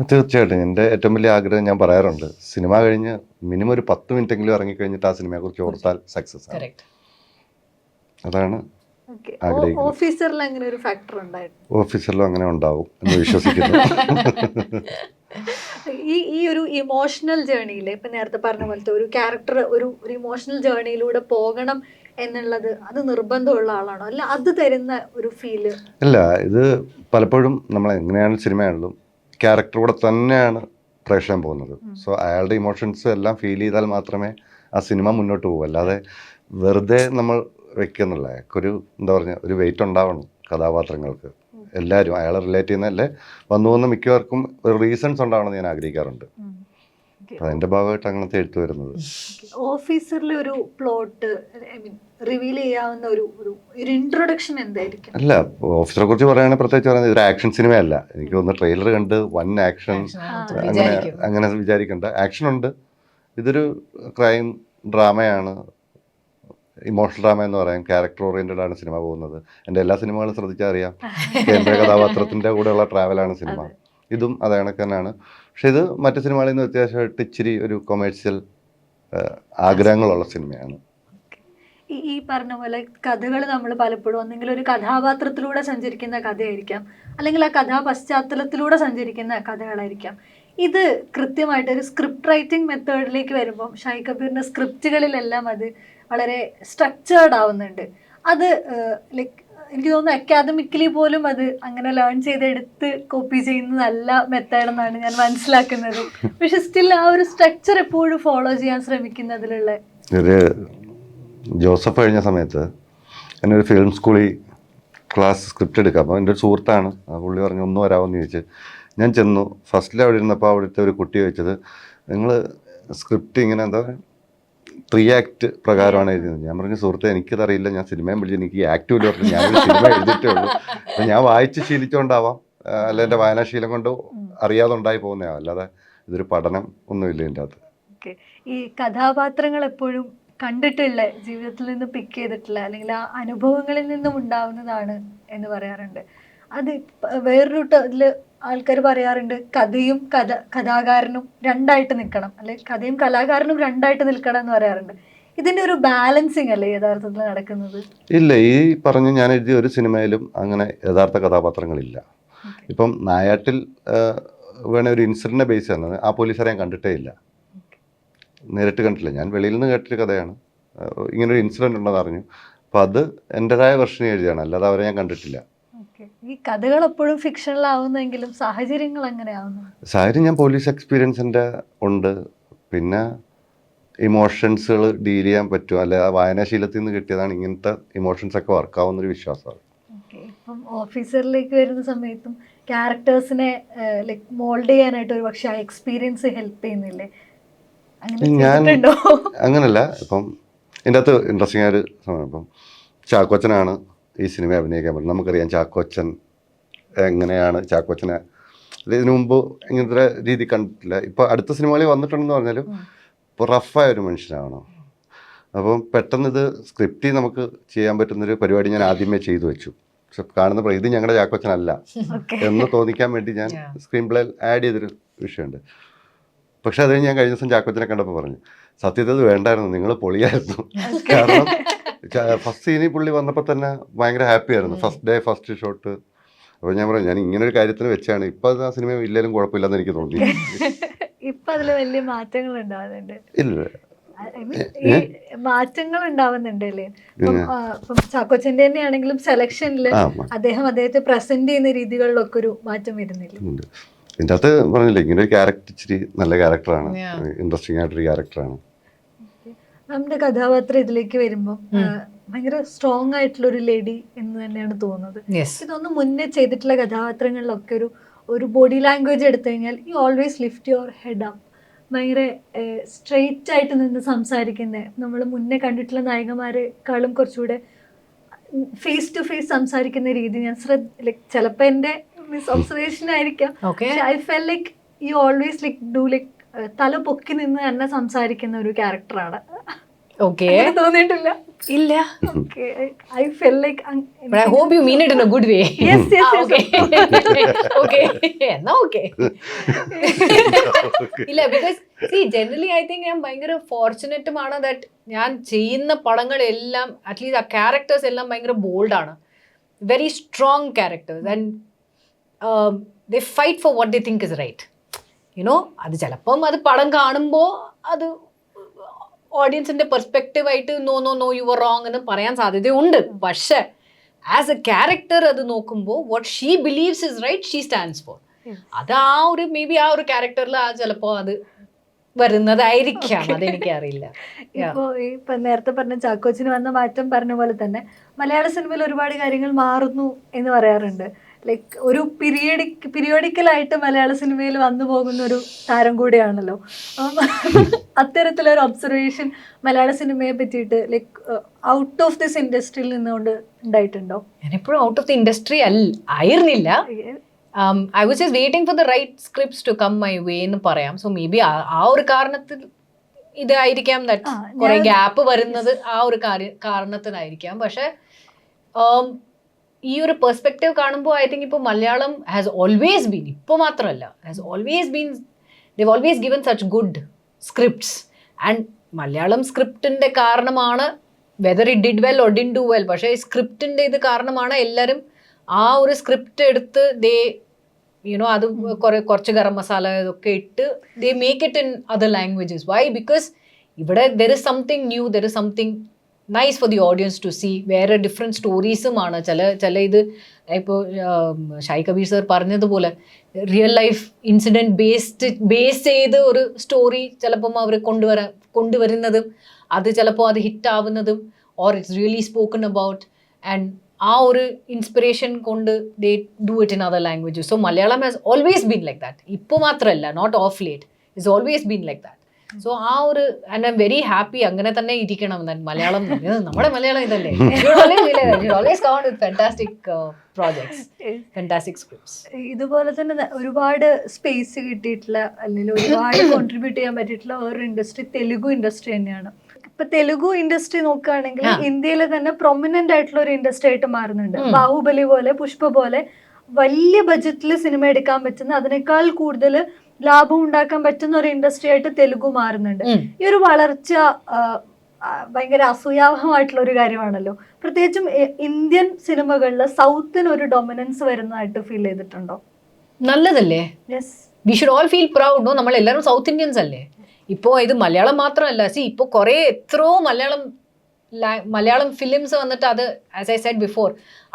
തീർച്ചയായിട്ടും. എൻ്റെ ഏറ്റവും വലിയ ആഗ്രഹം ഞാൻ പറയാറുണ്ട്, സിനിമ കഴിഞ്ഞ് മിനിമം ഒരു 10 മിനിറ്റെങ്കിലും ഇറങ്ങിക്കഴിഞ്ഞിട്ട് ആ സിനിമയെ കുറിച്ച് ഓർത്താൽ സക്സസ് ആണ്. അതാണ് ഓഫീസറിൽ അങ്ങനെ ഒരു ഫാക്ടർ ഉണ്ടായിരുന്നു. ഓഫീസറിലും അങ്ങനെ ഉണ്ടാവും എന്ന് വിശ്വസിക്കുന്നു. ഈ ഒരു ഇമോഷണൽ ജേർണിയിൽ ഇപ്പം നേരത്തെ പറഞ്ഞ പോലത്തെ ഒരു ക്യാരക്ടർ ഒരു ഇമോഷണൽ ജേർണിയിലൂടെ പോകണം എന്നുള്ളത് അത് നിർബന്ധമുള്ള ആളാണോ, അല്ല അത് തരുന്ന ഒരു ഫീല്? അല്ല, ഇത് പലപ്പോഴും നമ്മൾ എങ്ങനെയാണ് സിനിമയാണെങ്കിലും ക്യാരക്ടറൂടെ തന്നെയാണ് പ്രേക്ഷകൻ പോകുന്നത്. സോ അയാളുടെ ഇമോഷൻസ് എല്ലാം ഫീൽ ചെയ്താൽ മാത്രമേ ആ സിനിമ മുന്നോട്ട് പോകും. അല്ലാതെ വെറുതെ നമ്മൾ വെക്കുന്നുള്ള ഒരു എന്താ പറയുക, ഒരു വെയിറ്റ് ഉണ്ടാവണം കഥാപാത്രങ്ങൾക്ക്. എല്ലാവരും അയാളെ റിലേറ്റ് ചെയ്യുന്നതല്ലേ വന്നു പോകുന്ന മിക്കവർക്കും ഒരു റീസൺസ് ഉണ്ടാവണമെന്ന് ഞാൻ ആഗ്രഹിക്കാറുണ്ട്. അതിന്റെ ഭാഗമായിട്ട് അങ്ങനത്തെ എഴുത്ത് വരുന്നത്. ഓഫീസറിലെ ഒരു പ്ലോട്ട് റിവീൽ ചെയ്യാവുന്ന ഒരു ഇൻട്രൊഡക്ഷൻ എന്തായിരിക്കും? അല്ല, ഓഫീസറെ കുറിച്ച് പറയുകയാണെങ്കിൽ പ്രത്യേകിച്ച് പറയുന്നത് ഇതൊരു ആക്ഷൻ സിനിമയല്ല. എനിക്ക് തോന്നുന്നു ട്രെയിലർ കണ്ട് വൻ ആക്ഷൻ അങ്ങനെ വിചാരിക്കേണ്ട. ആക്ഷൻ ഉണ്ട്. ഇതൊരു ക്രൈം ഡ്രാമയാണ്, ഇമോഷണൽ ഡ്രാമ എന്ന് പറയാം. ക്യാരക്ടർ ഓറിയന്റഡ് ആണ് സിനിമ പോകുന്നത്. എൻ്റെ എല്ലാ സിനിമകളും ശ്രദ്ധിച്ചാൽ അറിയാം, കേന്ദ്ര കഥാപാത്രത്തിൻ്റെ കൂടെയുള്ള ട്രാവലാണ് സിനിമ. ഇതും അതേ കണക്ക് തന്നെയാണ്. പക്ഷെ ഇത് മറ്റു സിനിമകളിൽ നിന്ന് വ്യത്യാസമായിട്ട് ഇച്ചിരി ഒരു കൊമേഴ്സ്യൽ ആഗ്രഹങ്ങളുള്ള സിനിമയാണ്. ഈ പറഞ്ഞ പോലെ കഥകൾ നമ്മൾ പലപ്പോഴും ഒന്നെങ്കിൽ ഒരു കഥാപാത്രത്തിലൂടെ സഞ്ചരിക്കുന്ന കഥയായിരിക്കാം, അല്ലെങ്കിൽ ആ കഥാ പശ്ചാത്തലത്തിലൂടെ സഞ്ചരിക്കുന്ന കഥകളായിരിക്കാം. ഇത് കൃത്യമായിട്ട് ഒരു സ്ക്രിപ്റ്റ് റൈറ്റിംഗ് മെത്തേഡിലേക്ക് വരുമ്പം ഷാഹി കബീറിൻ്റെ സ്ക്രിപ്റ്റുകളിലെല്ലാം അത് വളരെ സ്ട്രക്ചേർഡ് ആവുന്നുണ്ട്. അത് ലൈക്ക് എനിക്ക് തോന്നുന്നു അക്കാദമിക്കലി പോലും അത് അങ്ങനെ ലേൺ ചെയ്തെടുത്ത് കോപ്പി ചെയ്യുന്നതല്ല മെത്തേഡ് എന്നാണ് ഞാൻ മനസ്സിലാക്കുന്നത്. പക്ഷെ സ്റ്റിൽ ആ ഒരു സ്ട്രക്ചർ എപ്പോഴും ഫോളോ ചെയ്യാൻ ശ്രമിക്കുന്നതിലുള്ള ഒരു ജോസഫ് കഴിഞ്ഞ സമയത്ത് എന്നെ ഒരു ഫിലിം സ്കൂളിൽ ക്ലാസ് സ്ക്രിപ്റ്റ് എടുക്കുക. അപ്പോൾ എൻ്റെ ഒരു സുഹൃത്താണ്, പുള്ളി പറഞ്ഞു ഒന്ന് വരാമെന്ന് ചോദിച്ച് ഞാൻ ചെന്നു. ഫസ്റ്റിൽ അവിടെ ഇരുന്നപ്പോൾ അവിടുത്തെ ഒരു കുട്ടി ചോദിച്ചത്, നിങ്ങൾ സ്ക്രിപ്റ്റ് ഇങ്ങനെ എന്താ 3 ആക്ട് പ്രകാരമാണ് എഴുതുന്നത്. ഞാൻ പറഞ്ഞു സുഹൃത്തെ എനിക്കതറിയില്ല, ഞാൻ സിനിമയും വിളിച്ചു, എനിക്ക് ഈ ആക്ട് പോലും അറിയില്ല, ഞാൻ സിനിമ എഴുതിയിട്ടേ ഉള്ളൂ. അപ്പം ഞാൻ വായിച്ച് ശീലിച്ചുകൊണ്ടാവാം, അല്ല എൻ്റെ വായനാശീലം കൊണ്ട് അറിയാതെ ഉണ്ടായി പോകുന്നതാണ്, അല്ലാതെ ഇതൊരു പഠനം ഒന്നുമില്ല ഇതിൻ്റെ അകത്ത്. ഈ കഥാപാത്രങ്ങൾ എപ്പോഴും കണ്ടിട്ടുള്ള, ജീവിതത്തിൽ നിന്ന് പിക്ക് ചെയ്തിട്ടുള്ള അല്ലെങ്കിൽ ആ അനുഭവങ്ങളിൽ നിന്നും ഉണ്ടാവുന്നതാണ് എന്ന് പറയാറുണ്ട്. അത് വേറൊരു ഇതിൽ ആൾക്കാർ പറയാറുണ്ട് കഥയും കഥാകാരനും രണ്ടായിട്ട് നിൽക്കണം, അല്ലെങ്കിൽ കഥയും കലാകാരനും രണ്ടായിട്ട് നിൽക്കണം എന്ന് പറയാറുണ്ട്. ഇതിന്റെ ഒരു ബാലൻസിങ് അല്ലേ യഥാർത്ഥത്തിൽ നടക്കുന്നത്? ഇല്ല, ഈ പറഞ്ഞ് ഞാൻ എഴുതിയ ഒരു സിനിമയിലും അങ്ങനെ യഥാർത്ഥ കഥാപാത്രങ്ങളില്ല. ഇപ്പം നായാട്ടിൽ വേണേ ഒരു ഇൻസിഡൻറ്റിനെ ബേസ് ചെയ്യുന്നത്, ആ പോലീസുകാരെ ഞാൻ കണ്ടിട്ടേ ഇല്ല, നേരിട്ട് കണ്ടിട്ടില്ല. ഞാൻ വെളിയിൽ നിന്ന് കേട്ടൊരു കഥയാണ്, ഇങ്ങനൊരു ഇൻസിഡൻറ്റ് ഉണ്ടെന്ന് അറിഞ്ഞു, അപ്പോൾ അത് എൻ്റെതായ വെർഷൻ എഴുതിയാണ്, അല്ലാതെ അവരെ ഞാൻ കണ്ടിട്ടില്ല. ഈ കഥകൾ എപ്പോഴും ഫിക്ഷണലാവുന്നെങ്കിലും സാഹചര്യങ്ങൾ എങ്ങനെയാവുന്നു? സാഹചര്യം ഞാൻ പോലീസ് എക്സ്പീരിയൻസിൻ്റെ ഉണ്ട്, പിന്നെ ഇമോഷൻസുകൾ ഡീൽ ചെയ്യാൻ പറ്റും, അല്ലെ ആ വായനാശീലത്തിൽ നിന്ന് കിട്ടിയതാണ് ഇങ്ങനത്തെ ഇമോഷൻസൊക്കെ വർക്കാവുന്നൊരു വിശ്വാസമാണ്. ഇപ്പം ഓഫീസറിലേക്ക് വരുന്ന സമയത്തും ക്യാരക്ടേഴ്സിനെ ലൈക്ക് മോൾഡ് ചെയ്യാനായിട്ട് ഒരു പക്ഷേ ആ എക്സ്പീരിയൻസ് ഹെൽപ്പ് ചെയ്യുന്നില്ലേ? ഞാൻ അങ്ങനല്ല, ഇപ്പം ഇതിൻ്റെ അകത്ത് ഇൻട്രസ്റ്റിംഗ് ആയൊരു സമയം, ഇപ്പം ചാക്കോച്ചനാണ് ഈ സിനിമ അഭിനയിക്കാൻ പറ്റും. നമുക്കറിയാം ചാക്കോച്ചൻ എങ്ങനെയാണ്, ചാക്കോച്ചനെ ഇതിനു മുമ്പ് ഇങ്ങനത്തെ രീതി കണ്ടിട്ടില്ല. ഇപ്പോൾ അടുത്ത സിനിമകളിൽ വന്നിട്ടുണ്ടെന്ന് പറഞ്ഞാലും ഇപ്പോൾ റഫായ ഒരു മനുഷ്യനാണ്. അപ്പം പെട്ടെന്ന് ഇത് സ്ക്രിപ്റ്റിൽ നമുക്ക് ചെയ്യാൻ പറ്റുന്നൊരു പരിപാടി ഞാൻ ആദ്യമേ ചെയ്തു വെച്ചു. പക്ഷെ കാണുന്ന ഇത് ഞങ്ങളുടെ ചാക്കോച്ചനല്ല എന്ന് തോന്നിക്കാൻ വേണ്ടി ഞാൻ സ്ക്രീൻ പ്ലേ ആഡ് ചെയ്തൊരു വിഷയമുണ്ട്. പക്ഷെ അത് ഞാൻ കഴിഞ്ഞ ദിവസം ചാക്കോച്ചനെ കണ്ടപ്പോൾ പറഞ്ഞു, സത്യത്തിൽ അത് വേണ്ടായിരുന്നു, നിങ്ങൾ പൊളിയായിരുന്നു. കാരണം ഫസ്റ്റ് സീനിൽ പുള്ളി വന്നപ്പോൾ തന്നെ ഭയങ്കര ഹാപ്പി ആയിരുന്നു, ഫസ്റ്റ് ഡേ ഫസ്റ്റ് ഷോട്ട്. അപ്പോൾ ഞാൻ പറഞ്ഞു, ഞാൻ ഇങ്ങനെ ഒരു കാര്യത്തിന് വെച്ചാണ്, ഇപ്പം അത് ആ സിനിമ ഇല്ലെങ്കിലും കുഴപ്പമില്ലെന്ന് എനിക്ക് തോന്നി. ഇപ്പം അതിൽ വലിയ മാറ്റങ്ങൾ ഉണ്ടാവുന്നുണ്ട്. ഇല്ല, മാറ്റങ്ങൾ ഉണ്ടാവുന്നുണ്ട് അല്ലേ? ഇപ്പം ചാക്കോച്ചൻ്റെ തന്നെ ആണെങ്കിലും സെലക്ഷനിൽ അദ്ദേഹത്തെ പ്രസന്റ് ചെയ്യുന്ന രീതികളിലൊക്കെ ഒരു മാറ്റം വരുന്നില്ല. ഇതിൻ്റെ അകത്ത് പറഞ്ഞില്ലേ, ഇങ്ങനെ ഒരു ക്യാരക്ടർ ഇച്ചിരി നല്ല ക്യാരക്ടറാണ്, ഇൻട്രസ്റ്റിംഗ് ആയിട്ടൊരു ക്യാരക്ടറാണ്. നമ്മുടെ കഥാപാത്രം ഇതിലേക്ക് വരുമ്പോൾ ഭയങ്കര സ്ട്രോങ് ആയിട്ടുള്ള ഒരു ലേഡി എന്ന് തന്നെയാണ് തോന്നുന്നത്. ഇതൊന്നും മുന്നേ ചെയ്തിട്ടുള്ള കഥാപാത്രങ്ങളിലൊക്കെ ഒരു ബോഡി ലാംഗ്വേജ് എടുത്തു കഴിഞ്ഞാൽ you always lift your head up, ഭയങ്കര സ്ട്രെയിറ്റ് ആയിട്ട് നിന്ന് സംസാരിക്കുന്നത്. നമ്മൾ മുന്നേ കണ്ടിട്ടുള്ള നായികമാരെക്കാളും കുറച്ചുകൂടെ ഫേസ് ടു ഫേസ് സംസാരിക്കുന്ന രീതി ഞാൻ ലൈക്ക് ചിലപ്പോൾ എൻ്റെ മിസ് ഒബ്സർവേഷൻ ആയിരിക്കാം, I felt like you always like do like തല പൊക്കി നിന്ന് തന്നെ സംസാരിക്കുന്ന ഒരു ക്യാരക്ടറാണ്. തോന്നിയിട്ടില്ല? ഇല്ല. I felt like but I hope you mean it in a good way. Yes. Okay. Okay. എന്നാ okay. ഇല്ല, because see generally I think ഞാൻ ഭയങ്കര ഫോർച്ചുനേറ്റും ആണ് that ഞാൻ ചെയ്യുന്ന പടങ്ങളെല്ലാം അറ്റ്ലീസ്റ്റ് ആ ക്യാരക്ടേഴ്സ് എല്ലാം ഭയങ്കര ബോൾഡാണ്, very strong characters, and they fight for what they think is right. അത് ചിലപ്പം അത് പടം കാണുമ്പോൾ അത് ഓഡിയൻസിന്റെ പെർസ്പെക്റ്റീവ് ആയിട്ട് നോ യു ആർ റോങ് എന്ന് പറയാൻ സാധ്യതയുണ്ട്. പക്ഷെ ആസ് എ ക്യാരക്ടർ അത് നോക്കുമ്പോൾ what she believes is right she stands for. അത് ആ ഒരു മേ ബി ആ ഒരു ക്യാരക്ടറിൽ ചിലപ്പോൾ അത് വരുന്നതായിരിക്കാം, അതെനിക്ക് അറിയില്ല. ഇപ്പൊ നേരത്തെ പറഞ്ഞ ചാക്കോച്ചിന് വന്ന മാറ്റം പറഞ്ഞ പോലെ തന്നെ മലയാള സിനിമയിൽ ഒരുപാട് കാര്യങ്ങൾ മാറുന്നു എന്ന് പറയാറുണ്ട്. ലൈക്ക് ഒരു പീരിയോഡിക്കലായിട്ട് മലയാള സിനിമയിൽ വന്നു പോകുന്ന ഒരു താരം കൂടിയാണല്ലോ. അത്തരത്തിലൊരു ഒബ്സർവേഷൻ മലയാള സിനിമയെ പറ്റിയിട്ട് ലൈക്ക് ഔട്ട് ഓഫ് ദിസ് ഇൻഡസ്ട്രിയിൽ നിന്നുകൊണ്ട് ഉണ്ടായിട്ടുണ്ടോ? ഞാനെപ്പോഴും ഔട്ട് ഓഫ് ദി ഇൻഡസ്ട്രി ആയിരുന്നില്ല. I was just waiting for the right scripts to come my way എന്ന് പറയാം. സോ മേ ബി ആ ഒരു കാരണത്തിൽ ഇതായിരിക്കാം, കുറെ ഗ്യാപ്പ് വരുന്നത് ആ ഒരു കാരണത്തിനായിരിക്കാം. പക്ഷെ ഈ ഒരു പെർസ്പെക്റ്റീവ് കാണുമ്പോൾ ഐ തിങ്ക് ഇപ്പോൾ മലയാളം ഹാസ് ഓൾവേസ് ബീൻ, ഇപ്പോൾ മാത്രമല്ല has always been, they've always given such good scripts. And Malayalam സ്ക്രിപ്റ്റിൻ്റെ കാരണമാണ്, whether it did well or did do well, പക്ഷേ സ്ക്രിപ്റ്റിൻ്റെ ഇത് കാരണമാണ് എല്ലാവരും ആ ഒരു സ്ക്രിപ്റ്റ് എടുത്ത് അത് കുറച്ച് ഗരം മസാല ഇതൊക്കെ ഇട്ട് they make it in other languages. Why? Because ഇവിടെ there is something new, there is something nice for the audience to see. വേറെ ഡിഫറെൻറ്റ് സ്റ്റോറീസുമാണ് ചില ഇത്. ഇപ്പോൾ ഷാഹി കബീർ സർ പറഞ്ഞതുപോലെ റിയൽ ലൈഫ് ഇൻസിഡൻറ്റ് ബേസ് ചെയ്ത് ഒരു സ്റ്റോറി ചിലപ്പം അവർ കൊണ്ടുവരുന്നതും അത് ചിലപ്പോൾ അത് ഹിറ്റ് ആവുന്നതും, or it's really spoken about. And ആ ഒരു ഇൻസ്പിറേഷൻ കൊണ്ട് they do it in other languages. So Malayalam has always been like that. ഇപ്പോൾ മാത്രമല്ല, not of late, it's always been like that. So ആ ഒരു and I M very happy അങ്ങനെ തന്നെ ഇരിക്കണം. മലയാളം നമ്മുടെ മലയാളം ഇതല്ലേ. Always count with fantastic projects, fantastic scripts. ഇതുപോലെ തന്നെ ഒരുപാട് സ്പേസ് കിട്ടിയിട്ടുള്ള അല്ലെങ്കിൽ ഒരുപാട് കോൺട്രിബ്യൂട്ട് ചെയ്യാൻ പറ്റിയിട്ടുള്ള ഒരു ഇൻഡസ്ട്രി തെലുഗു ഇൻഡസ്ട്രി തന്നെയാണ്. ഇപ്പൊ തെലുഗു ഇൻഡസ്ട്രി നോക്കുകയാണെങ്കിൽ ഇന്ത്യയിലെ തന്നെ പ്രൊമിനന്റ് ആയിട്ടുള്ള ഒരു ഇൻഡസ്ട്രി ആയിട്ട് മാറുന്നുണ്ട്. ബാഹുബലി പോലെ, പുഷ്പ പോലെ വലിയ ബജറ്റിൽ സിനിമ എടുക്കാൻ പറ്റുന്ന, അതിനേക്കാൾ കൂടുതൽ ലാഭം ഉണ്ടാക്കാൻ പറ്റുന്ന ഒരു ഇൻഡസ്ട്രി ആയിട്ട് തെലുഗു മാറുന്നുണ്ട്. ഈ ഒരു വളർച്ച ഭയങ്കര അസൂയാവഹമായിട്ടുള്ള ഒരു കാര്യമാണല്ലോ. പ്രത്യേകിച്ചും ഇന്ത്യൻ സിനിമകളിൽ സൗത്തിന് ഒരു ഡൊമിനൻസ് വരുന്നതായിട്ട് ഫീൽ ചെയ്തിട്ടുണ്ടോ? നല്ലതല്ലേ, we should all feel proud. No, നമ്മൾ എല്ലാവരും സൗത്ത് ഇന്ത്യൻസ് അല്ലേ. ഇപ്പോൾ ഇത് മലയാളം മാത്രമല്ല, ഇപ്പോൾ കുറേ എത്രയോ മലയാളം ഫിലിംസ് വന്നിട്ട് അത് ആസ് ഐ സെഡ് ബിഫോർ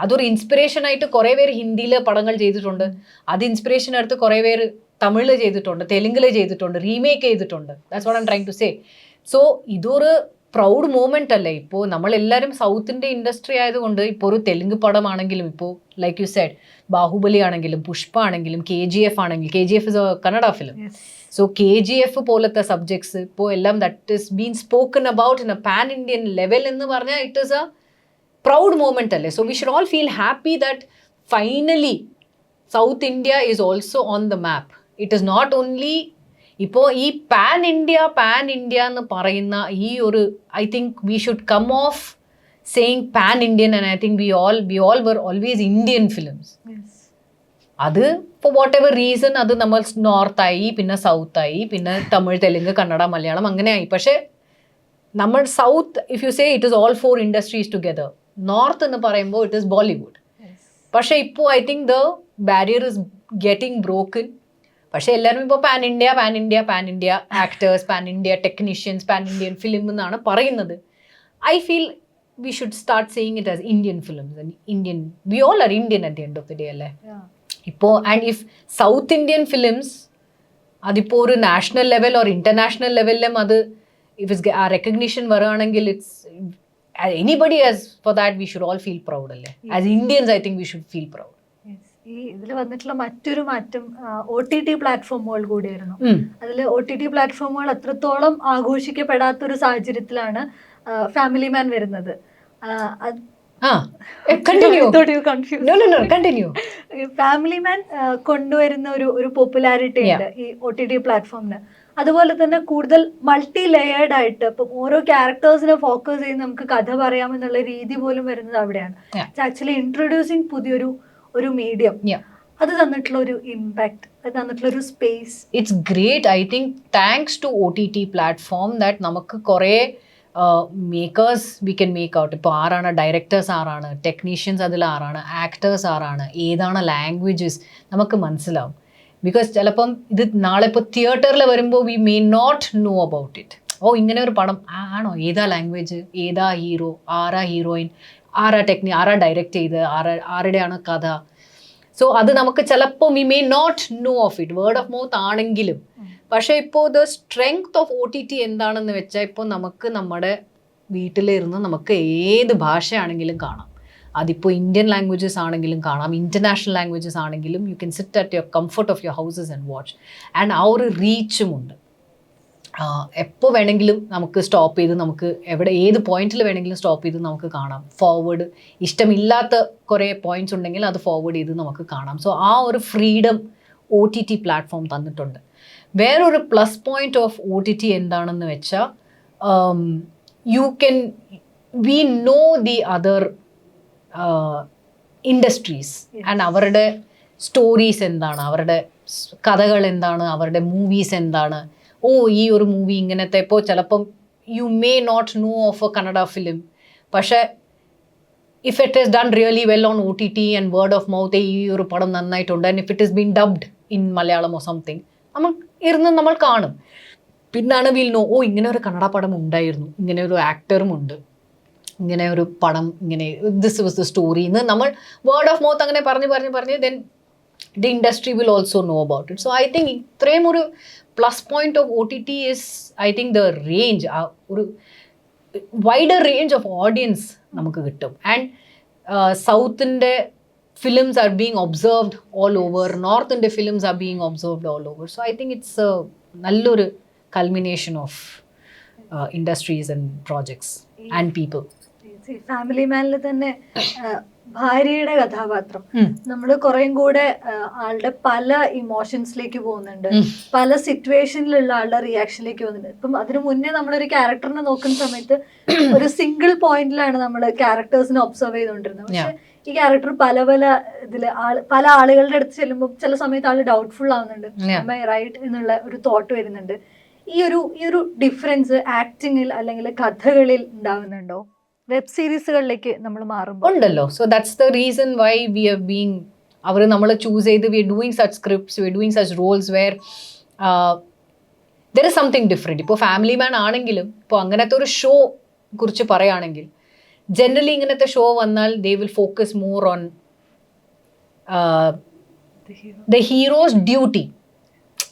അതൊരു ഇൻസ്പിറേഷൻ ആയിട്ട് കുറേ പേര് ഹിന്ദിയിൽ പടങ്ങൾ ചെയ്തിട്ടുണ്ട്. അത് ഇൻസ്പിറേഷൻ എടുത്ത് കുറേ പേര് തമിഴിൽ ചെയ്തിട്ടുണ്ട്, തെലുങ്കിൽ ചെയ്തിട്ടുണ്ട്, റീമേക്ക് ചെയ്തിട്ടുണ്ട്. That's what I am trying to say. So ഇതൊരു പ്രൗഡ് മൂമെൻ്റ് അല്ലേ. ഇപ്പോൾ നമ്മളെല്ലാവരും സൗത്തിൻ്റെ ഇൻഡസ്ട്രി ആയതുകൊണ്ട് ഇപ്പോൾ ഒരു തെലുങ്ക് പടമാണെങ്കിലും, ഇപ്പോൾ ലൈക്ക് യു സെഡ് ബാഹുബലി ആണെങ്കിലും, പുഷ്പ ആണെങ്കിലും, KGF ആണെങ്കിലും, KGF is a Kannada film. So KGF പോലത്തെ സബ്ജക്ട്സ് ഇപ്പോൾ എല്ലാം that is been spoken about in a pan Indian level എന്ന് പറഞ്ഞാൽ it is a proud moment അല്ലേ. So we should all feel happy that finally south India is also on the map. It is not only ഇപ്പോൾ ഈ pan India എന്ന് പറയുന്ന ഈ ഒരു, I think we should come off saying pan Indian and I think we all were always Indian films. അത് for whatever reason അത് നമ്മൾ നോർത്തായി, പിന്നെ സൗത്തായി, പിന്നെ തമിഴ്, തെലുങ്ക്, കന്നഡ, മലയാളം അങ്ങനെയായി. പക്ഷേ നമ്മൾ south if you say it is all for industries together. North എന്ന് പറയുമ്പോൾ ഇറ്റ് ഈസ് ബോളിവുഡ്. പക്ഷേ ഇപ്പോൾ I think the barrier is getting broken. പക്ഷേ എല്ലാവരും ഇപ്പോൾ pan India actors, pan India technicians, pan Indian film എന്നാണ് പറയുന്നത്. I feel we should start saying it as Indian films and Indian, we all are Indian at the end of the day അല്ലേ. ഇപ്പോൾ and if south Indian films അതിപ്പോൾ ഒരു national level or international ലെവലിലും അത് if it's ആ recognition വരികയാണെങ്കിൽ it's anybody as for that we should all feel proud അല്ലേ. As Indians I think we should feel proud. ഈ ഇതിൽ വന്നിട്ടുള്ള മറ്റൊരു മാറ്റം OTT പ്ലാറ്റ്ഫോമുകൾ കൂടിയായിരുന്നു. അതിൽ OTT പ്ലാറ്റ്ഫോമുകൾ അത്രത്തോളം ആഘോഷിക്കപ്പെടാത്തൊരു സാഹചര്യത്തിലാണ് ഫാമിലി മാൻ വരുന്നത്. ഫാമിലി മാൻ കൊണ്ടുവരുന്ന ഒരു പോപ്പുലാരിറ്റി ഉണ്ട് ഈ OTT പ്ലാറ്റ്ഫോമിന്. അതുപോലെ തന്നെ കൂടുതൽ മൾട്ടി ലെയേർഡ് ആയിട്ട് ഇപ്പം ഓരോ ക്യാരക്ടേഴ്സിനെ ഫോക്കസ് ചെയ്ത് നമുക്ക് കഥ പറയാമെന്നുള്ള രീതി പോലും വരുന്നത് അവിടെയാണ്. ആക്ച്വലി ഇൻട്രൊഡ്യൂസിങ് ഒരു മീഡിയം, അത് തന്നിട്ടുള്ള ഒരു ഇമ്പാക്ട്, അത് തന്നിട്ടുള്ള ഒരു space, it's great. I think thanks to OTT platform that നമുക്ക് കുറേ makers we can make out. ഇപ്പോൾ ആരാണ് ഡയറക്ടേഴ്സ്, ആരാണ് ടെക്നീഷ്യൻസ്, അതിൽ ആരാണ് ആക്ടേഴ്സ്, ആരാണ് ഏതാണ് ലാംഗ്വേജസ് നമുക്ക് മനസ്സിലാവും. ബിക്കോസ് ചിലപ്പം ഇത് നാളെ ഇപ്പോൾ തിയേറ്ററിൽ വരുമ്പോൾ we may not know about it. ഓ ഇങ്ങനെ ഒരു പടം ആണോ, ഏതാ ലാംഗ്വേജ്, ഏതാ ഹീറോ, ആരാ ഹീറോയിൻ, ആരാ ഡയറക്റ്റ് ചെയ്ത്, ആരുടെയാണ് കഥ. സോ അത് നമുക്ക് ചിലപ്പോൾ we may not know of it, word of mouth ആണെങ്കിലും. പക്ഷേ ഇപ്പോൾ ദ സ്ട്രെങ്ത് ഓഫ് OTT എന്താണെന്ന് വെച്ചാൽ ഇപ്പോൾ നമുക്ക് നമ്മുടെ വീട്ടിലിരുന്ന് നമുക്ക് ഏത് ഭാഷയാണെങ്കിലും കാണാം. അതിപ്പോൾ ഇന്ത്യൻ ലാംഗ്വേജസ് ആണെങ്കിലും കാണാം, ഇൻ്റർനാഷണൽ ലാംഗ്വേജസ് ആണെങ്കിലും you can sit at your comfort of your houses and watch. And ആ ഒരു റീച്ചുമുണ്ട്. എപ്പോൾ വേണമെങ്കിലും നമുക്ക് സ്റ്റോപ്പ് ചെയ്ത് നമുക്ക് ഏത് പോയിന്റിൽ വേണമെങ്കിലും സ്റ്റോപ്പ് ചെയ്ത് നമുക്ക് കാണാം. ഫോർവേഡ് ഇഷ്ടമില്ലാത്ത കുറേ പോയിന്റ്സ് ഉണ്ടെങ്കിൽ അത് ഫോർവേഡ് ചെയ്ത് നമുക്ക് കാണാം. സോ ആ ഒരു ഫ്രീഡം OTT പ്ലാറ്റ്ഫോം തന്നിട്ടുണ്ട്. വേറൊരു പ്ലസ് പോയിന്റ് ഓഫ് OTT എന്താണെന്ന് വെച്ചാൽ we know the other industries and അവരുടെ സ്റ്റോറീസ് എന്താണ്, അവരുടെ കഥകൾ എന്താണ്, അവരുടെ മൂവീസ് എന്താണ്. ഓ ഈ ഒരു മൂവി ഇങ്ങനത്തെ, ഇപ്പോൾ ചിലപ്പം you may not know of a Kannada film, പക്ഷേ if it is done really well on OTT and word of mouth, ഈ ഒരു പടം നന്നായിട്ടുണ്ട്, and if it is been dubbed in Malayalam or something, നമ്മൾ കാണും. പിന്നാണ് വിൽ നോ, ഓ ഇങ്ങനെ ഒരു കന്നഡ പടം ഉണ്ടായിരുന്നു, ഇങ്ങനെ ഒരു ആക്ടറും ഉണ്ട്, ഇങ്ങനെ ഒരു പടം, ഇങ്ങനെ ദിസ് വാസ് ദ സ്റ്റോറി എന്ന് നമ്മൾ വേർഡ് ഓഫ് മൗത്ത് അങ്ങനെ പറഞ്ഞ് then the industry will also know about it. So I think ഇത്രയും ഒരു plus point of OTT is I think the range, ഒരു വൈഡർ റേഞ്ച് ഓഫ് ഓഡിയൻസ് നമുക്ക് കിട്ടും. And സൗത്തിൻ്റെ films are being observed all over, North India films are being observed all over. So I think it's a nalloru culmination of industries and projects and people. Family മാനിൽ തന്നെ ഭാര്യയുടെ കഥാപാത്രം നമ്മൾ കുറേം കൂടെ ആളുടെ പല ഇമോഷൻസിലേക്ക് പോകുന്നുണ്ട്, പല സിറ്റുവേഷനിലുള്ള ആളുടെ റിയാക്ഷനിലേക്ക് പോകുന്നുണ്ട്. ഇപ്പം അതിനു മുന്നേ നമ്മളൊരു ക്യാരക്ടറിനെ നോക്കുന്ന സമയത്ത് ഒരു സിംഗിൾ പോയിന്റിലാണ് നമ്മൾ ക്യാരക്ടേഴ്സിനെ ഒബ്സർവ് ചെയ്തുകൊണ്ടിരുന്നത്. പക്ഷെ ഈ ക്യാരക്ടർ പല പല ഇതില് പല ആളുകളുടെ അടുത്ത് ചെല്ലുമ്പോൾ ചില സമയത്ത് ആള് ഡൗട്ട്ഫുൾ ആവുന്നുണ്ട്, റൈറ്റ് എന്നുള്ള ഒരു തോട്ട് വരുന്നുണ്ട്. ഈ ഒരു ഡിഫറൻസ് ആക്ടിങ്ങിൽ അല്ലെങ്കിൽ കഥകളിൽ ഉണ്ടാവുന്നുണ്ടോ വെബ് സീരീസുകളിലേക്ക് നമ്മൾ മാറുമ്പോൾ? ഉണ്ടല്ലോ. So that's the reason why we are being അവർ നമ്മൾ ചൂസ് ചെയ്ത് we are doing such scripts, we are doing such roles where there is something different. ഇപ്പോൾ ഫാമിലി മാൻ ആണെങ്കിലും ഇപ്പോൾ അങ്ങനത്തെ ഒരു ഷോ കുറിച്ച് പറയുകയാണെങ്കിൽ ജനറലി ഇങ്ങനത്തെ ഷോ വന്നാൽ they will focus more on the heroes duty.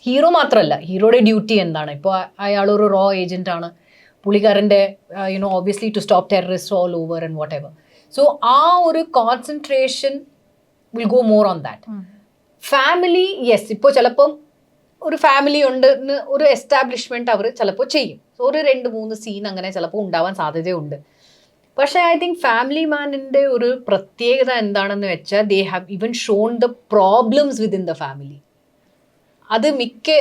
Hero മാത്രമല്ല, ഹീറോയുടെ ഡ്യൂട്ടി എന്താണ്. ഇപ്പോൾ അയാളൊരു റോ ഏജന്റ് ആണ്, പുള്ളിക്കാരൻ്റെ obviously to stop terrorist all over and whatever. So ആ ഒരു concentration will go more on that. Family, yes, ഇപ്പോൾ ചിലപ്പം ഒരു ഫാമിലി ഉണ്ട് എന്ന് ഒരു എസ്റ്റാബ്ലിഷ്മെൻറ്റ് അവർ ചിലപ്പോൾ ചെയ്യും. സോ ഒരു 2-3 സീൻ അങ്ങനെ ചിലപ്പോൾ ഉണ്ടാവാൻ സാധ്യതയുണ്ട്. പക്ഷേ ഐ തിങ്ക് ഫാമിലി മാനിൻ്റെ ഒരു പ്രത്യേകത എന്താണെന്ന് വെച്ചാൽ they have even shown the problems within the family. അത്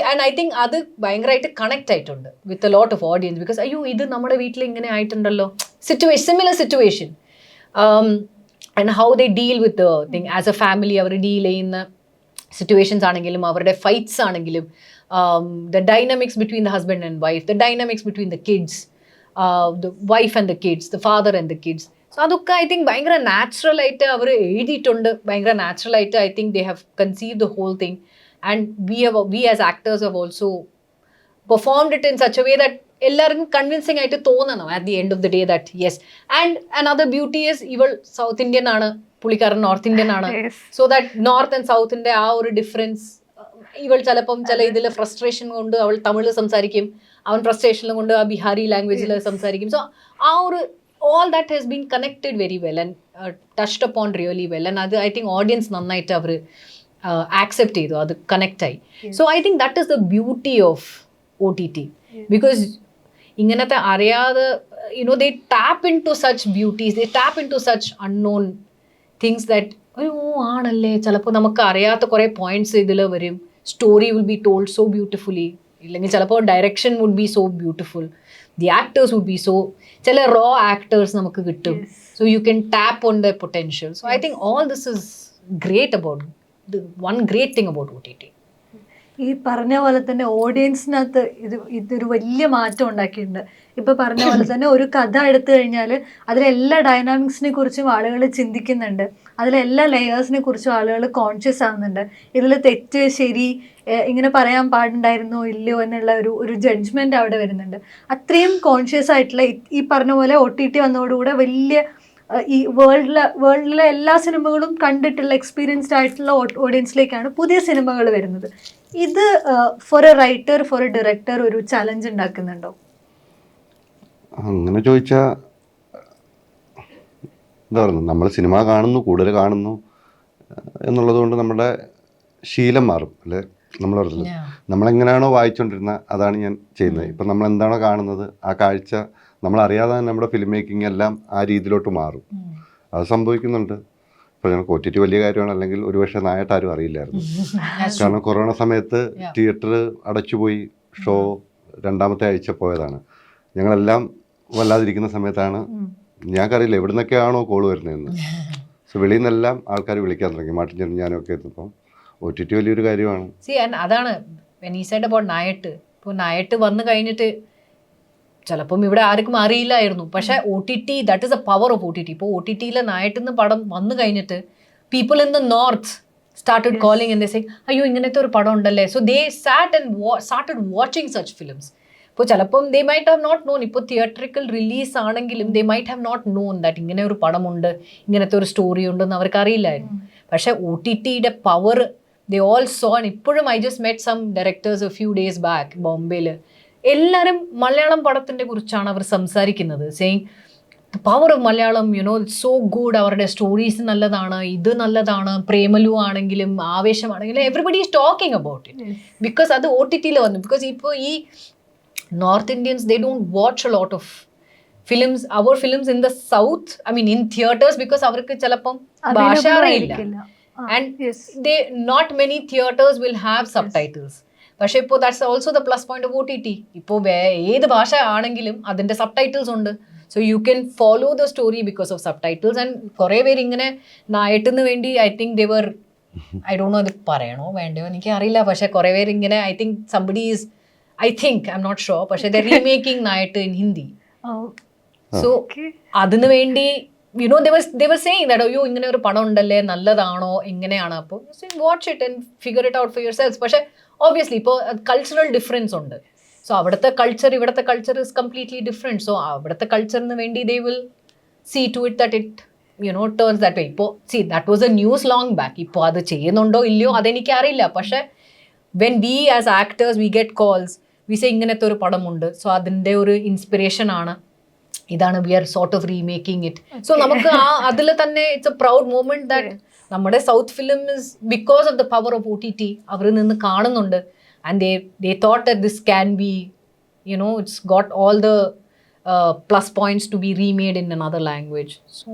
ആൻഡ് ഐ തിങ്ക് അത് ഭയങ്കരമായിട്ട് കണക്ട് ആയിട്ടുണ്ട് with a lot of audience. Because അയ്യോ ഇത് നമ്മുടെ വീട്ടിൽ ഇങ്ങനെ ആയിട്ടുണ്ടല്ലോ, similar situation, and how they deal with thing as a family. അവർ ഡീൽ ചെയ്യുന്ന സിറ്റുവേഷൻസ് ആണെങ്കിലും അവരുടെ ഫൈറ്റ്സ് ആണെങ്കിലും, the dynamics between the husband and wife, the dynamics between the kids, the wife and the kids, the father and the kids. So അതൊക്കെ I think ഭയങ്കര നാച്ചുറലായിട്ട് അവർ എഴുതിയിട്ടുണ്ട്, ഭയങ്കര നാച്ചുറലായിട്ട് I think they have conceive the whole thing. And we as actors have also performed it in such a way that എല്ലാവർക്കും convincing ആയിട്ട് തോന്നണം at the end of the day that yes. And another beauty is ഇവൾ south Indian ആണ്, പുള്ളിക്കാരൻ north Indian ആണ്. So that north and സൗത്തിൻ്റെ ആ ഒരു difference, ഇവൾ ചിലപ്പം ചില ഇതിൽ ഫ്രസ്ട്രേഷൻ കൊണ്ട് അവൾ തമിഴ് സംസാരിക്കും, അവൻ ഫ്രസ്ട്രേഷനിലും കൊണ്ട് ആ ബിഹാരി ലാംഗ്വേജിൽ സംസാരിക്കും. സോ ആ ഒരു all that has been connected very well and touched upon really well. And അത് ഐ തിങ്ക് ഓഡിയൻസ് നന്നായിട്ട് അവർ ആക്സെപ്റ്റ് ചെയ്തു, അത് കണക്റ്റ് ആയി. So I think that is the beauty of OTT. Because ഇങ്ങനത്തെ അറിയാതെ they tap into such beauties, they tap into such unknown things that ആണല്ലേ, ചിലപ്പോൾ നമുക്ക് അറിയാത്ത കുറേ പോയിന്റ്സ് ഇതിൽ വരും. Story will be told so beautifully, ഇല്ലെങ്കിൽ ചിലപ്പോൾ direction would be so beautiful, the actors would be so, ചില റോ ആക്ടേഴ്സ് നമുക്ക് കിട്ടും. So you can tap on the potential. So I think all this is great about one great thing about OTT. ഈ പറഞ്ഞ പോലെ തന്നെ ഓഡിയൻസിനകത്ത് ഇതൊരു വലിയ മാറ്റം ഉണ്ടാക്കിയിട്ടുണ്ട്. ഇപ്പൊ പറഞ്ഞ പോലെ തന്നെ ഒരു കഥ എടുത്തു കഴിഞ്ഞാൽ അതിലെല്ലാ ഡൈനാമിക്സിനെ കുറിച്ചും ആളുകൾ ചിന്തിക്കുന്നുണ്ട്, അതിലെല്ലാ ലെയേഴ്സിനെ കുറിച്ചും ആളുകൾ കോൺഷ്യസ് ആവുന്നുണ്ട്. ഇതിൽ തെറ്റ് ശരി ഇങ്ങനെ പറയാൻ പാടുണ്ടായിരുന്നോ ഇല്ലയോ എന്നുള്ള ഒരു ജഡ്ജ്മെന്റ് അവിടെ വരുന്നുണ്ട്. അത്രയും കോൺഷ്യസ് ആയിട്ടുള്ള ഈ പറഞ്ഞ പോലെ OTT വന്നതോടുകൂടെ വലിയ ഈ വേൾഡിലെ എല്ലാ സിനിമകളും കണ്ടിട്ടുള്ള എക്സ്പീരിയൻസ്ഡ് ആയിട്ടുള്ള ഓഡിയൻസിലേക്കാണ് പുതിയ സിനിമകൾ വരുന്നത്. ഇത് for a writer, for a director ഒരു ചലഞ്ച് ഉണ്ടാക്കുന്നുണ്ടോ? അങ്ങനെ ചോദിച്ചാൽ എന്താ പറയുന്നത്, നമ്മൾ സിനിമ കാണുന്നു, കൂടുതൽ കാണുന്നു എന്നുള്ളത് കൊണ്ട് നമ്മുടെ ശീലം മാറും അല്ലേ. നമ്മൾ പറഞ്ഞില്ല, നമ്മളെങ്ങനെയാണോ വായിച്ചുകൊണ്ടിരുന്നത് അതാണ് ഞാൻ ചെയ്യുന്നത്. ഇപ്പം നമ്മൾ എന്താണോ കാണുന്നത് ആ കാഴ്ച നമ്മളറിയാതെ തന്നെ നമ്മുടെ ഫിലിം മേക്കിംഗ് എല്ലാം ആ രീതിയിലോട്ട് മാറും. അത് സംഭവിക്കുന്നുണ്ട്. ഇപ്പോൾ ഞങ്ങൾക്ക് OTT വലിയ കാര്യമാണ്, അല്ലെങ്കിൽ ഒരുപക്ഷെ നായായിട്ട് ആരും അറിയില്ലായിരുന്നു. കാരണം കൊറോണ സമയത്ത് തിയേറ്റർ അടച്ചുപോയി, ഷോ 2ാമത്തെ ആഴ്ച പോയതാണ്. ഞങ്ങളെല്ലാം വല്ലാതിരിക്കുന്ന സമയത്താണ്, ഞങ്ങൾക്കറിയില്ല എവിടെ നിന്നൊക്കെയാണോ കോൾ വരുന്നതെന്ന്. സോ വെളിയിൽ നിന്നെല്ലാം ആൾക്കാർ വിളിക്കാൻ തുടങ്ങി, മാട്ടിൻ ചേട്ടൻ ഞാനൊക്കെ എത്തുമ്പം OTT വലിയൊരു കാര്യമാണ്. അതാണ് നായട്ട്. ഇപ്പോൾ നായട്ട് വന്നു കഴിഞ്ഞിട്ട് ചിലപ്പം ഇവിടെ ആർക്കും അറിയില്ലായിരുന്നു. പക്ഷേ OTT, that is a power of OTT. ഇപ്പോൾ OTTയിൽ നായട്ടിന്ന് പടം വന്നു കഴിഞ്ഞിട്ട് people in the north started calling and they say അയ്യോ ഇങ്ങനത്തെ ഒരു പടം ഉണ്ടല്ലേ. So they started watching such films. ഇപ്പോൾ ചിലപ്പം they might have not known, ഇപ്പോൾ തിയേറ്ററിക്കൽ റിലീസ് ആണെങ്കിലും they might have not known that ഇങ്ങനെ ഒരു പടമുണ്ട്, ഇങ്ങനത്തെ ഒരു സ്റ്റോറി ഉണ്ടെന്ന് അവർക്ക് അറിയില്ലായിരുന്നു. പക്ഷേ OTTയുടെ പവർ ദേ ഓൾ സോ. ഇപ്പോഴും I just met some directors a few days back ബോംബെയിൽ. എല്ലാവരും മലയാളം പടത്തിൻ്റെ കുറിച്ചാണ് അവർ സംസാരിക്കുന്നത്. Saying the power of Malayalam, it's so good. അവരുടെ സ്റ്റോറീസ് നല്ലതാണ്, ഇത് നല്ലതാണ്, പ്രേമലു ആണെങ്കിലും ആവേശമാണെങ്കിലും everybody is talking about it. Because അത് OTT-ൽ വന്നു. Because ഇപ്പോൾ ഈ North Indians, they don't watch a lot of films, our films in the South, I mean in theaters, because അവർക്ക് ചിലപ്പം ഭാഷ അറിയില്ല. And they not many theaters will have subtitles. പക്ഷേ ഇപ്പോൾ that's also the plus point of OTT. ഇപ്പോൾ ഏത് ഭാഷ ആണെങ്കിലും അതിൻ്റെ സബ്ടൈറ്റിൽസ് ഉണ്ട്. So you can follow the story because of subtitles. And കുറേ പേര് ഇങ്ങനെ നായട്ടിന് വേണ്ടി I think they were, I don't know അത് പറയണോ വേണ്ടയോ എനിക്ക് അറിയില്ല, പക്ഷേ കുറേ പേര് ഇങ്ങനെ I think somebody is, I think I M not sure, പക്ഷേ the remaking Nayattu in Hindi. So അതിന് വേണ്ടി they were saying that, അയ്യോ ഇങ്ങനെ ഒരു പടം ഉണ്ടല്ലേ, നല്ലതാണോ, എങ്ങനെയാണ്, അപ്പോൾ watch it and figure it out for yourself. പക്ഷേ ഒബ്വിയസ്ലി ഇപ്പോൾ കൾച്ചറൽ ഡിഫറൻസ് ഉണ്ട്. സോ അവിടുത്തെ കൾച്ചർ ഇവിടുത്തെ culture is completely different. So അവിടുത്തെ കൾച്ചറിന് വേണ്ടി they will see to it that it turns that way. ഇപ്പോൾ that was a news long back. ഇപ്പോൾ അത് ചെയ്യുന്നുണ്ടോ ഇല്ലയോ അതെനിക്കറിയില്ല. പക്ഷേ when we as actors we get calls, we say ഇങ്ങനത്തെ ഒരു പടമുണ്ട്, സോ അതിൻ്റെ ഒരു ഇൻസ്പിറേഷൻ ആണ് ഇതാണ്, we are sort of remaking it. So നമുക്ക് അതിൽ തന്നെ it's a proud moment that നമ്മുടെ south film is because of the power of OTT അവരിൽ നിന്ന് കാണുന്നുണ്ട്. And they thought that this can be, it's got all the plus points to be remade in another language. So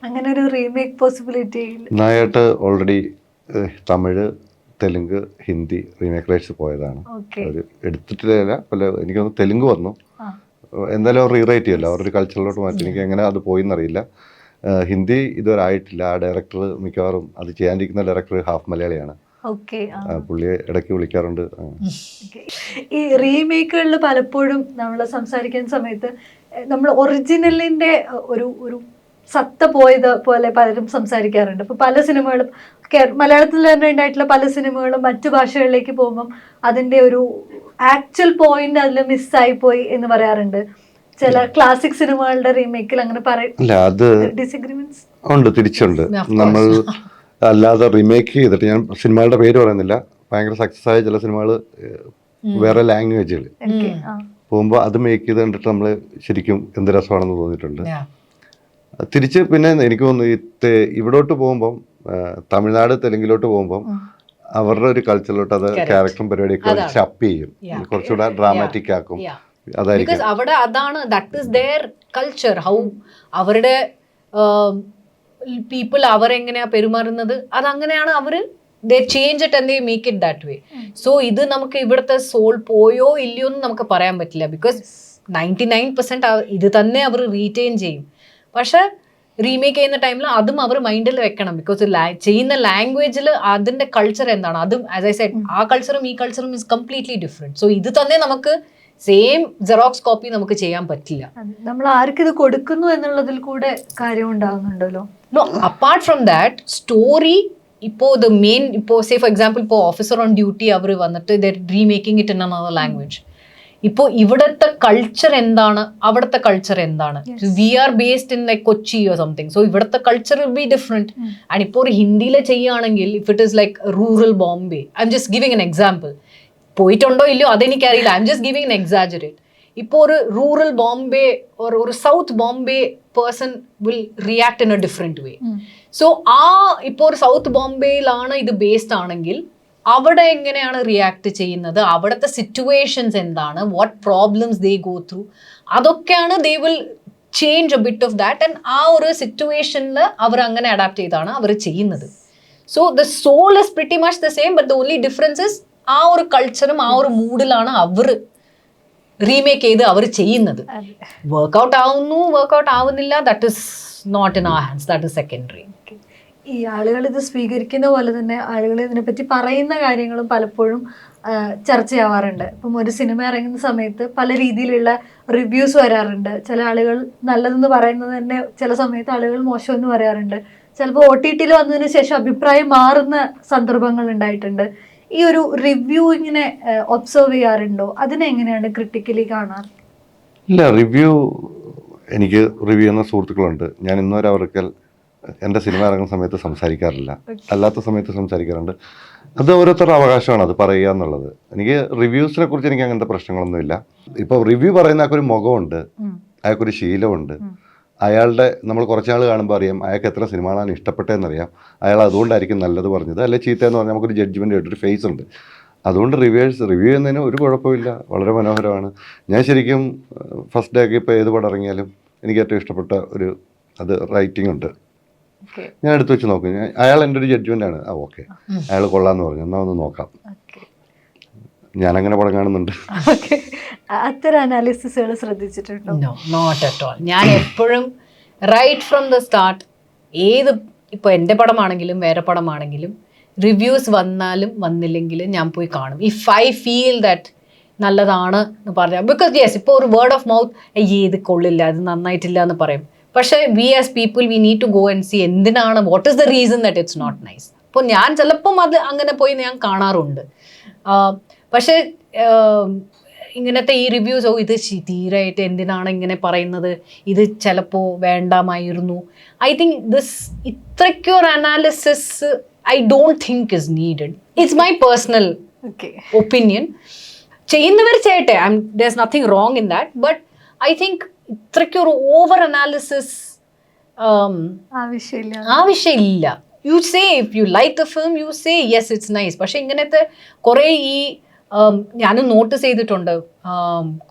അങ്ങനെ ഒരു remake possibility Nayattu already Tamil, Telugu, Hindi remake rights പോയതാണ്. അവർ എടുത്തിട്ടില്ല, എനിക്ക് തോന്നുന്നു തെലുങ്ക് വന്നു. എന്തായാലും അവർ റീറൈറ്റ് ചെയ്യല്ലോ, അവരൊരു കൾച്ചറിലോട്ട് മാറ്റി. എനിക്ക് എങ്ങനെ അത് പോയിന്നറിയില്ല. ഹിന്ദി ഇതുവരെ ആയിട്ടില്ല. ആ ഡയറക്ടർ മിക്കവാറും അത് ചെയ്യാണ്ടിരിക്കുന്ന ഡയറക്ടർ ഹാഫ് മലയാളിയാണ്. പുള്ളിയെ ഇടയ്ക്ക് വിളിക്കാറുണ്ട്. ഈ റീമേക്കുകളിൽ പലപ്പോഴും നമ്മൾ സംസാരിക്കുന്ന സമയത്ത് നമ്മൾ ഒറിജിനലിന്റെ ഒരു സത്ത പോയത് പോലെ പലരും സംസാരിക്കാറുണ്ട്. ഇപ്പൊ പല സിനിമകളും മലയാളത്തിൽ തന്നെ ഉണ്ടായിട്ടുള്ള പല സിനിമകളും മറ്റു ഭാഷകളിലേക്ക് പോകുമ്പം അതിന്റെ ഒരു ആക്ച്വൽ പോയിന്റ് അതിൽ മിസ്സായി പോയി എന്ന് പറയാറുണ്ട്. ചില ക്ലാസിക് സിനിമകളുടെ റീമേക്കിൽ അങ്ങനെ ഡിസഗ്രിമെന്റ്സ് ഉണ്ട്, തിരിച്ചുണ്ട്. നമ്മൾ അല്ലാതെ റീമേക്ക് ചെയ്തിട്ട്, ഞാൻ സിനിമകളുടെ പേര് പറയുന്നില്ല, ഭയങ്കര സക്സസ് ആയ ചില സിനിമകൾ വേറെ ലാംഗ്വേജിൽ പോകുമ്പോൾ അത് മേക്ക് ചെയ്ത് കണ്ടിട്ട് നമ്മൾ ശരിക്കും എന്ത് രസമാണെന്ന് തോന്നിയിട്ടുണ്ട്. തിരിച്ച് പിന്നെ എനിക്ക് തോന്നുന്നു ഇവിടോട്ട് പോകുമ്പം തമിഴ്നാട്, തെലുങ്കിലോട്ട് പോകുമ്പം അവരുടെ ഒരു കൾച്ചറിലോട്ട് അത് ക്യാരക്ടറും പരിപാടിയൊക്കെ അപ്പ് ചെയ്യും, കുറച്ചുകൂടെ ഡ്രാമാറ്റിക് ആക്കും. അതായിരിക്കും അവിടെ, അതാണ് that is their culture. How അവരുടെ പീപ്പിൾ അവരെങ്ങനെയാ പെരുമാറുന്നത് അതങ്ങനെയാണ്. അവർ they change it and they make it that way. So ഇത് നമുക്ക് ഇവിടുത്തെ സോൾ പോയോ ഇല്ലയോ എന്ന് നമുക്ക് പറയാൻ പറ്റില്ല. ബിക്കോസ് 99% ഇത് തന്നെ അവർ റീറ്റെയിൻ ചെയ്യും. പക്ഷെ റീമേക്ക് ചെയ്യുന്ന ടൈമിൽ അതും അവർ മൈൻഡിൽ വെക്കണം. ബിക്കോസ് ചെയ്യുന്ന ലാംഗ്വേജിൽ അതിന്റെ കൾച്ചർ എന്താണ്, അതും ആസ് ഐ സെഡ് ആ കൾച്ചറും ഈ കൾച്ചറും ഇസ് കംപ്ലീറ്റ്ലി ഡിഫറെന്റ്. സോ ഇത് തന്നെ നമുക്ക് സെയിം ജെറോക്സ് കോപ്പി നമുക്ക് ചെയ്യാൻ പറ്റില്ല. നമ്മൾ ആർക്കിത് കൊടുക്കുന്നു എന്നുള്ളതിൽ കൂടെ കാര്യം ഉണ്ടാകുന്നുണ്ടല്ലോ. No, apart from that story, ഇപ്പോൾ ദ മെയിൻ, ഇപ്പോൾ സേ ഫോർ എക്സാമ്പിൾ ഇപ്പോൾ ഓഫീസർ ഓൺ ഡ്യൂട്ടി അവർ വന്നിട്ട് the remaking it in another language. ഇപ്പോൾ ഇവിടുത്തെ കൾച്ചർ എന്താണ്, അവിടുത്തെ കൾച്ചർ എന്താണ്. We are based in like Kochi or something. So ഇവിടുത്തെ culture will be different. And ഇപ്പോൾ ഒരു ഹിന്ദിയിൽ ചെയ്യുകയാണെങ്കിൽ if it is like rural Bombay, I'm just giving an example. പോയിട്ടുണ്ടോ ഇല്ലയോ അതെനിക്കറിയില്ല, I M just giving N exaggerate. ഇപ്പോൾ ഒരു റൂറൽ ബോംബെ ഒരു south Bombay person will react in A different way. So ഇപ്പോൾ ഒരു സൗത്ത് ബോംബെയിലാണ് ഇത് ബേസ്ഡ് ആണെങ്കിൽ അവിടെ എങ്ങനെയാണ് റിയാക്ട് ചെയ്യുന്നത്, അവിടുത്തെ സിറ്റുവേഷൻസ് എന്താണ്, what problems they go through, അതൊക്കെയാണ് they will change a bit of that. And ആ ഒരു സിറ്റുവേഷനിൽ അവർ അങ്ങനെ അഡാപ്റ്റ് ചെയ്താണ് അവർ ചെയ്യുന്നത്. So the soul is pretty much the same, but the only difference is ആ ഒരു കൾച്ചറും ആ ഒരു മൂഡിലാണ് അവർ റീമേക്ക് ചെയ്ത് അവർ ചെയ്യുന്നത്. വർക്ക്ഔട്ട് ആവുന്നു, വർക്ക്ഔട്ട് ആവുന്നില്ല, that is not in our hands, that is secondary. ഈ ആളുകൾ ഇത് സ്വീകരിക്കുന്ന പോലെ തന്നെ ആളുകൾ ഇതിനെപ്പറ്റി പറയുന്ന കാര്യങ്ങളും പലപ്പോഴും ചർച്ചയാവാറുണ്ട്. ഇപ്പം ഒരു സിനിമ ഇറങ്ങുന്ന സമയത്ത് പല രീതിയിലുള്ള റിവ്യൂസ് വരാറുണ്ട്. ചില ആളുകൾ നല്ലതെന്ന് പറയുന്നത് തന്നെ ചില സമയത്ത് ആളുകൾ മോശമെന്ന് പറയാറുണ്ട്. ചിലപ്പോൾ OTT-ൽ വന്നതിന് ശേഷം അഭിപ്രായം മാറുന്ന സന്ദർഭങ്ങൾ ഉണ്ടായിട്ടുണ്ട്. ഈ ഒരു റിവ്യൂ ഇങ്ങനെ ഒബ്സർവ് ചെയ്യാറുണ്ടോ? അതിനെ എങ്ങനെയാണ് ക്രിട്ടിക്കലി കാണാറ്? ഇല്ല, റിവ്യൂ എനിക്ക് റിവ്യൂ ചെയ്യുന്ന സുഹൃത്തുക്കളുണ്ട്. ഞാൻ ഇന്നുവരെ അവർക്ക് എൻ്റെ സിനിമ ഇറങ്ങുന്ന സമയത്ത് സംസാരിക്കാറില്ല, അല്ലാത്ത സമയത്ത് സംസാരിക്കാറുണ്ട്. അത് ഓരോരുത്തരുടെ അവകാശമാണ് അത് പറയുക എന്നുള്ളത്. എനിക്ക് റിവ്യൂസിനെ കുറിച്ച് എനിക്ക് അങ്ങനത്തെ പ്രശ്നങ്ങളൊന്നുമില്ല. ഇപ്പോൾ റിവ്യൂ പറയുന്ന ആൾക്കൊരു മുഖമുണ്ട്, അയാൾക്കൊരു ശീലമുണ്ട്. അയാളുടെ നമ്മൾ കുറച്ചാൾ കാണുമ്പോൾ അറിയാം അയാൾക്ക് എത്ര സിനിമകളാണ് ഇഷ്ടപ്പെട്ടതെന്നറിയാം. അയാൾ അതുകൊണ്ടായിരിക്കും നല്ലത് പറഞ്ഞത്, അല്ലെ ചീത്തയെന്ന് പറഞ്ഞാൽ നമുക്കൊരു ജഡ്ജ്മെൻ്റ് ആയിട്ടൊരു ഫേസ് ഉണ്ട്. അതുകൊണ്ട് റിവ്യൂ ചെയ്യുന്നതിന് ഒരു കുഴപ്പമില്ല, വളരെ മനോഹരമാണ്. ഞാൻ ശരിക്കും ഫസ്റ്റ് ഡേ ഒക്കെ ഇപ്പോൾ ഏത് പടം ഇറങ്ങിയാലും എനിക്ക് ഏറ്റവും ഇഷ്ടപ്പെട്ട ഒരു അത് റൈറ്റിംഗ് ഉണ്ട്. ഞാൻ എടുത്തു വെച്ച് നോക്കും. അയാൾ എൻ്റെ ഒരു ജഡ്ജ്മെൻ്റാണ്. ഓക്കെ, അയാൾ കൊള്ളാമെന്ന് പറഞ്ഞു, എന്നാൽ ഒന്ന് നോക്കാം. ഞാനങ്ങനെ പടം കാണുന്നുണ്ട്. അത്തരം അനാലിസിസുകൾ ശ്രദ്ധിച്ചിട്ടുണ്ടോ? No, not at all. ഞാൻ എപ്പോഴും റൈറ്റ് ഫ്രം ദ സ്റ്റാർട്ട്, ഏത് ഇപ്പോൾ എൻ്റെ പടമാണെങ്കിലും വേറെ പടമാണെങ്കിലും റിവ്യൂസ് വന്നാലും വന്നില്ലെങ്കിലും ഞാൻ പോയി കാണും. ഇഫ് ഐ ഫീൽ ദാറ്റ് നല്ലതാണ് എന്ന് പറഞ്ഞാൽ, ബിക്കോസ് യെസ്, ഇപ്പോൾ ഒരു വേർഡ് ഓഫ് മൗത്ത് ഇത് കൊള്ളില്ല, അത് നന്നായിട്ടില്ല എന്ന് പറയും. പക്ഷേ we as people we need to go and see എന്തിനാണ്, what is the reason that it's not nice. അപ്പോൾ ഞാൻ ചിലപ്പം അത് അങ്ങനെ പോയി ഞാൻ കാണാറുണ്ട്. പക്ഷേ ഇങ്ങനത്തെ ഈ റിവ്യൂസ്, ഇത് തീരായിട്ട് എന്തിനാണ് ഇങ്ങനെ പറയുന്നത്, ഇത് ചിലപ്പോൾ വേണ്ടാമായിരുന്നു. ഐ തിങ്ക് ഇത്രയ്ക്കൊരു analysis I don't think is needed. It's my personal opinion. ചെയ്യുന്നവർ ചെയ്യട്ടെ, there's nothing wrong in that. But I think ഇത്രയ്ക്കൊരു ഓവർ അനാലിസിസ് ആവശ്യമില്ല. You say if you like the film, you say yes, it's nice. പക്ഷെ ഇങ്ങനത്തെ കുറേ ഞാനും notice ചെയ്തിട്ടുണ്ട്,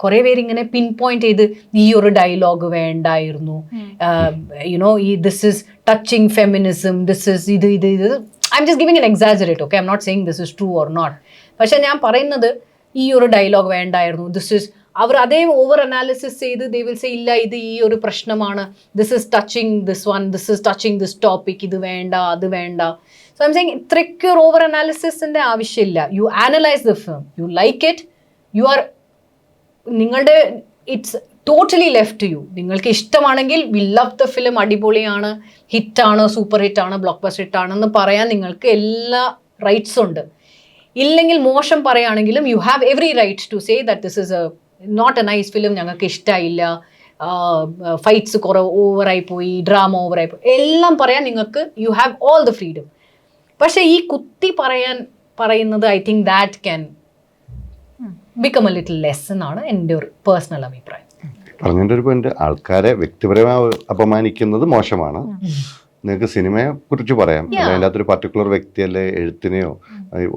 കുറേ പേര് ഇങ്ങനെ പിൻ പോയിന്റ് ചെയ്ത് ഈ ഒരു ഡയലോഗ് വേണ്ടായിരുന്നു, യുനോ ഈ this is touching feminism, this is ഇത് I'm just giving an exaggerate, okay? I'm not saying this is true or not. പക്ഷെ ഞാൻ പറയുന്നത് ഈ ഒരു ഡയലോഗ് വേണ്ടായിരുന്നു, ദിസ് ഇസ്, അവർ അതേ ഓവർ അനാലിസിസ് ചെയ്ത് they will say ഇല്ല ഇത് ഈ ഒരു പ്രശ്നമാണ്, this is touching this one, this is touching this topic, ഇത് വേണ്ട അത് വേണ്ട. സോ ഐം സെയിങ് ഇത്രയ്ക്കൊരു ഓവർ അനാലിസിസിൻ്റെ ആവശ്യമില്ല. You analyse the film, you like it, you are, നിങ്ങളുടെ it's totally left to you. നിങ്ങൾക്ക് ഇഷ്ടമാണെങ്കിൽ വി ലവ് ദ ഫിലിം, അടിപൊളിയാണ്, ഹിറ്റാണ്, സൂപ്പർ ഹിറ്റാണ്, ബ്ലോക്ക് ബസ്റ്റർ ഹിറ്റാണെന്ന് പറയാൻ നിങ്ങൾക്ക് എല്ലാ റൈറ്റ്സും ഉണ്ട്. ഇല്ലെങ്കിൽ മോശം പറയുകയാണെങ്കിലും you have every right to say that this is not a nice film, ഞങ്ങൾക്ക് ഇഷ്ടമായില്ല, ഫൈറ്റ്സ് കുറേ ഓവറായി പോയി, ഡ്രാമ ഓവറായി പോയി, എല്ലാം പറയാൻ നിങ്ങൾക്ക് you have all the freedom. പക്ഷേ ഈ കുത്തി പറയുന്നത് I think that can become A little less എന്നാണ് എൻ്റെ ഒരു പേഴ്സണൽ അഭിപ്രായം. പറഞ്ഞതിൻ്റെ ഒരു പോയിന്റ്, ആൾക്കാരെ വ്യക്തിപരമായി അപമാനിക്കുന്നത് മോശമാണ്. നിങ്ങൾക്ക് സിനിമയെ കുറിച്ച് പറയാം, അതിൻ്റെ അകത്തൊരു പർട്ടിക്കുലർ വ്യക്തി അല്ലെ എഴുത്തിനെയോ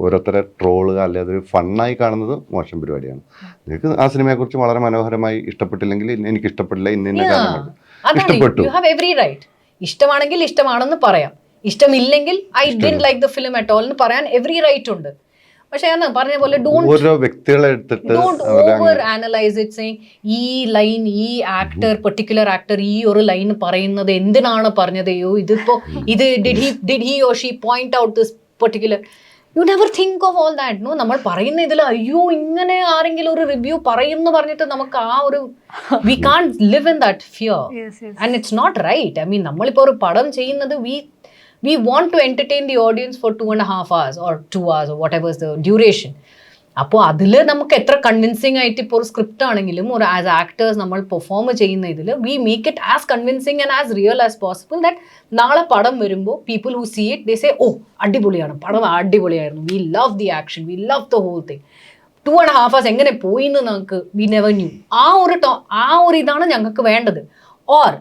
ഓരോരുത്തരെ ട്രോള് അല്ലെ അതൊരു ഫണ്ണായി കാണുന്നത് മോശം പരിപാടിയാണ്. നിങ്ങൾക്ക് ആ സിനിമയെക്കുറിച്ച് വളരെ മനോഹരമായി ഇഷ്ടപ്പെട്ടില്ലെങ്കിൽ എനിക്ക് ഇഷ്ടപ്പെട്ടില്ല, ഇന്ന കാരണങ്ങൾ ഇഷ്ടപ്പെട്ടു, യു ഹാവ് എവറി റൈറ്റ്. ഇഷ്ടമാണെങ്കിൽ ഇഷ്ടമാണെന്ന് പറയാം, ഇഷ്ടമില്ലെങ്കിൽ I didn't like the film at all എന്ന് പറയാൻ എവറി റൈറ്റ് ഉണ്ട്. പക്ഷെ ഞാൻ പറഞ്ഞ പോലെ ഓരോ വ്യക്തികളെ എടുത്തിട്ട് ഓവർ ആനലൈസ് ഇറ്റ്, സെയിങ് ഈ ലൈൻ, ഈ ആക്ടർ, പെർട്ടിക്കുലർ ആക്ടർ ഈ ഒരു ലൈൻ പറയുന്നത് എന്തിനാണ് പറഞ്ഞതയോ, ഇതിപ്പോ ഇത് did he or she point out this particular, you never think of all that. No, നമ്മൾ പറയുന്ന ഇതിൽ അയ്യോ ഇങ്ങനെ ആരെങ്കിലും ഒരു റിവ്യൂ പറയുന്നു പറഞ്ഞിട്ട് നമുക്ക് ആ ഒരു we can't live in that fear and it's not right. I mean നമ്മളിപ്പോൾ ഒരു പടം ചെയ്യുന്നത് we want to entertain the audience for 2.5 hours or 2 hours or whatever is the duration. അപ്പോൾ അതിൽ നമുക്ക് എത്ര കൺവിൻസിങ് ആയിട്ട് ഇപ്പോൾ ഒരു സ്ക്രിപ്റ്റ് ആണെങ്കിലും ഒരു ആസ് ആക്ടേഴ്സ് നമ്മൾ പെർഫോം ചെയ്യുന്ന ഇതിൽ we make it as convincing and as real as possible that നാളെ പടം വരുമ്പോൾ people who see it they say oh അടിപൊളിയാണ്, പടം അടിപൊളിയായിരുന്നു, we love the action, we love the whole thing. 2.5 hours എങ്ങനെ പോയി എന്ന് നമുക്ക് വി നെവർ ന്യൂ. ആ ഒരു ഇതാണ് ഞങ്ങൾക്ക് വേണ്ടത്. Or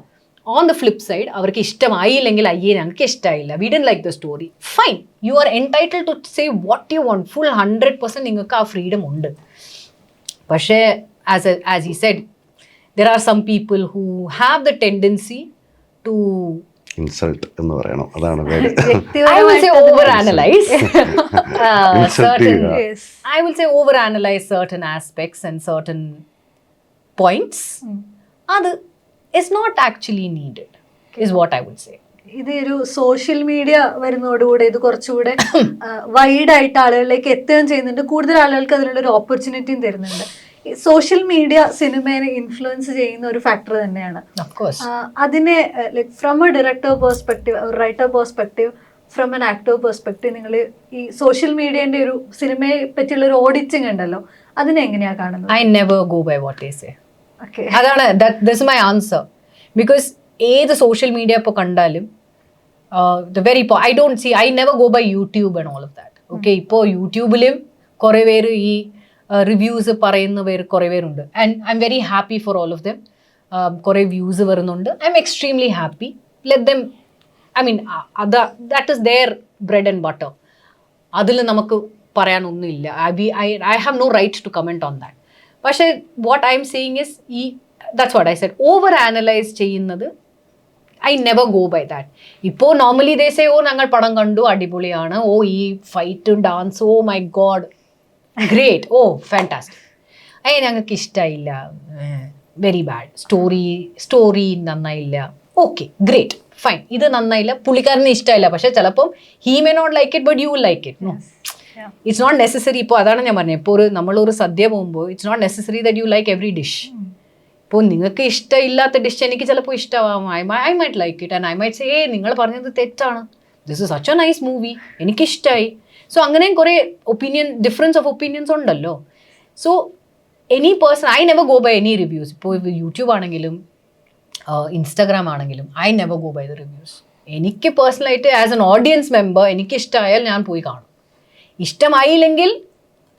on the flip side അവർക്ക് ഇഷ്ടമായില്ലെങ്കിൽ അയ്യേ ഞങ്ങൾക്ക് ഇഷ്ടമായില്ല, we didn't like the story, fine, you are entitled to say what you want, full 100% നിങ്ങൾക്ക് ആ ഫ്രീഡം ഉണ്ട്. പക്ഷേ as he said, there are some people who have the tendency to insult എന്ന് പറയണം, അതാണ് I will say overanalyze certain aspects and certain points. അത് is not actually needed is what I would say. ഇത് ഒരു social media വരുന്നതോടുകൂടെ ഇത് കുറച്ചുകൂടെ വൈഡായിട്ട് ആളുകളിലേക്ക് എത്തുകയും ചെയ്യുന്നുണ്ട്, കൂടുതൽ ആളുകൾക്ക് അതിനുള്ളൊരു ഓപ്പർച്യൂണിറ്റിയും തരുന്നുണ്ട്. സോഷ്യൽ മീഡിയ സിനിമയെ ഇൻഫ്ലുവൻസ് ചെയ്യുന്ന ഒരു ഫാക്ടർ തന്നെയാണ്. അതിനെ like from A director perspective, writer perspective, from an actor perspective, നിങ്ങൾ ഈ സോഷ്യൽ മീഡിയന്റെ ഒരു സിനിമയെ പറ്റിയുള്ള ഒരു ഓഡിറ്റിംഗ് ഉണ്ടല്ലോ, അതിനെ എങ്ങനെയാ കാണുന്നത്? I never go by what they say. അതാണ് ദിസ് മൈ ആൻസർ. ബിക്കോസ് ഏത് സോഷ്യൽ മീഡിയ ഇപ്പോൾ കണ്ടാലും I don't see, I never go by YouTube and all of that. Okay, ഇപ്പോൾ യൂട്യൂബിലും കുറേ പേര് ഈ റിവ്യൂസ് പറയുന്ന പേര് കുറേ പേരുണ്ട്, and I M very happy for all of them. കുറേ വ്യൂസ് വരുന്നുണ്ട്. I'm extremely happy. Let them, I mean that is their bread and butter. അതിൽ നമുക്ക് പറയാനൊന്നുമില്ല. I have no right to comment on that. പക്ഷേ what I'm saying is that's what I said, over analyse ചെയ്യുന്നത് I never go by that. ഇപ്പോൾ normally they say, oh ഞങ്ങൾ പടം കണ്ടു, അടിപൊളിയാണ്, ഓ ഈ ഫൈറ്റും dance, oh my god great, oh fantastic. ഞങ്ങൾക്ക് ഇഷ്ടമായില്ല, വെരി ബാഡ്, സ്റ്റോറി നന്നായില്ല, ഓക്കെ ഗ്രേറ്റ് ഫൈൻ, ഇത് നന്നായില്ല, പുള്ളിക്കാരന് ഇഷ്ടമായില്ല, പക്ഷെ ചിലപ്പം he may not like it but you will like it. No, it's not necessary. ഇപ്പോൾ അതാണ് ഞാൻ പറഞ്ഞത്, ഇപ്പോൾ നമ്മളൊരു സദ്യ പോകുമ്പോൾ it's not necessary that you like every dish. ഇപ്പോൾ നിങ്ങൾക്ക് ഇഷ്ടമില്ലാത്ത ഡിഷ് എനിക്ക് ചിലപ്പോൾ ഇഷ്ടമാവാം, I might like it and I might say, നിങ്ങൾ പറഞ്ഞത് തെറ്റാണ്, this is such a nice movie, എനിക്കിഷ്ടമായി. സോ അങ്ങനെയും കുറേ ഡിഫറൻസ് ഓഫ് ഒപ്പീനിയൻസ് ഉണ്ടല്ലോ. So any person, I never go by any reviews. ഇപ്പോൾ യൂട്യൂബ് ആണെങ്കിലും ഇൻസ്റ്റാഗ്രാം ആണെങ്കിലും I never go by the reviews. എനിക്ക് പേഴ്സണലായിട്ട് ആസ് എൻ ഓഡിയൻസ് മെമ്പർ എനിക്ക് ഇഷ്ടമായാൽ ഞാൻ പോയി കാണും. ഇഷ്ടമായില്ലെങ്കിൽ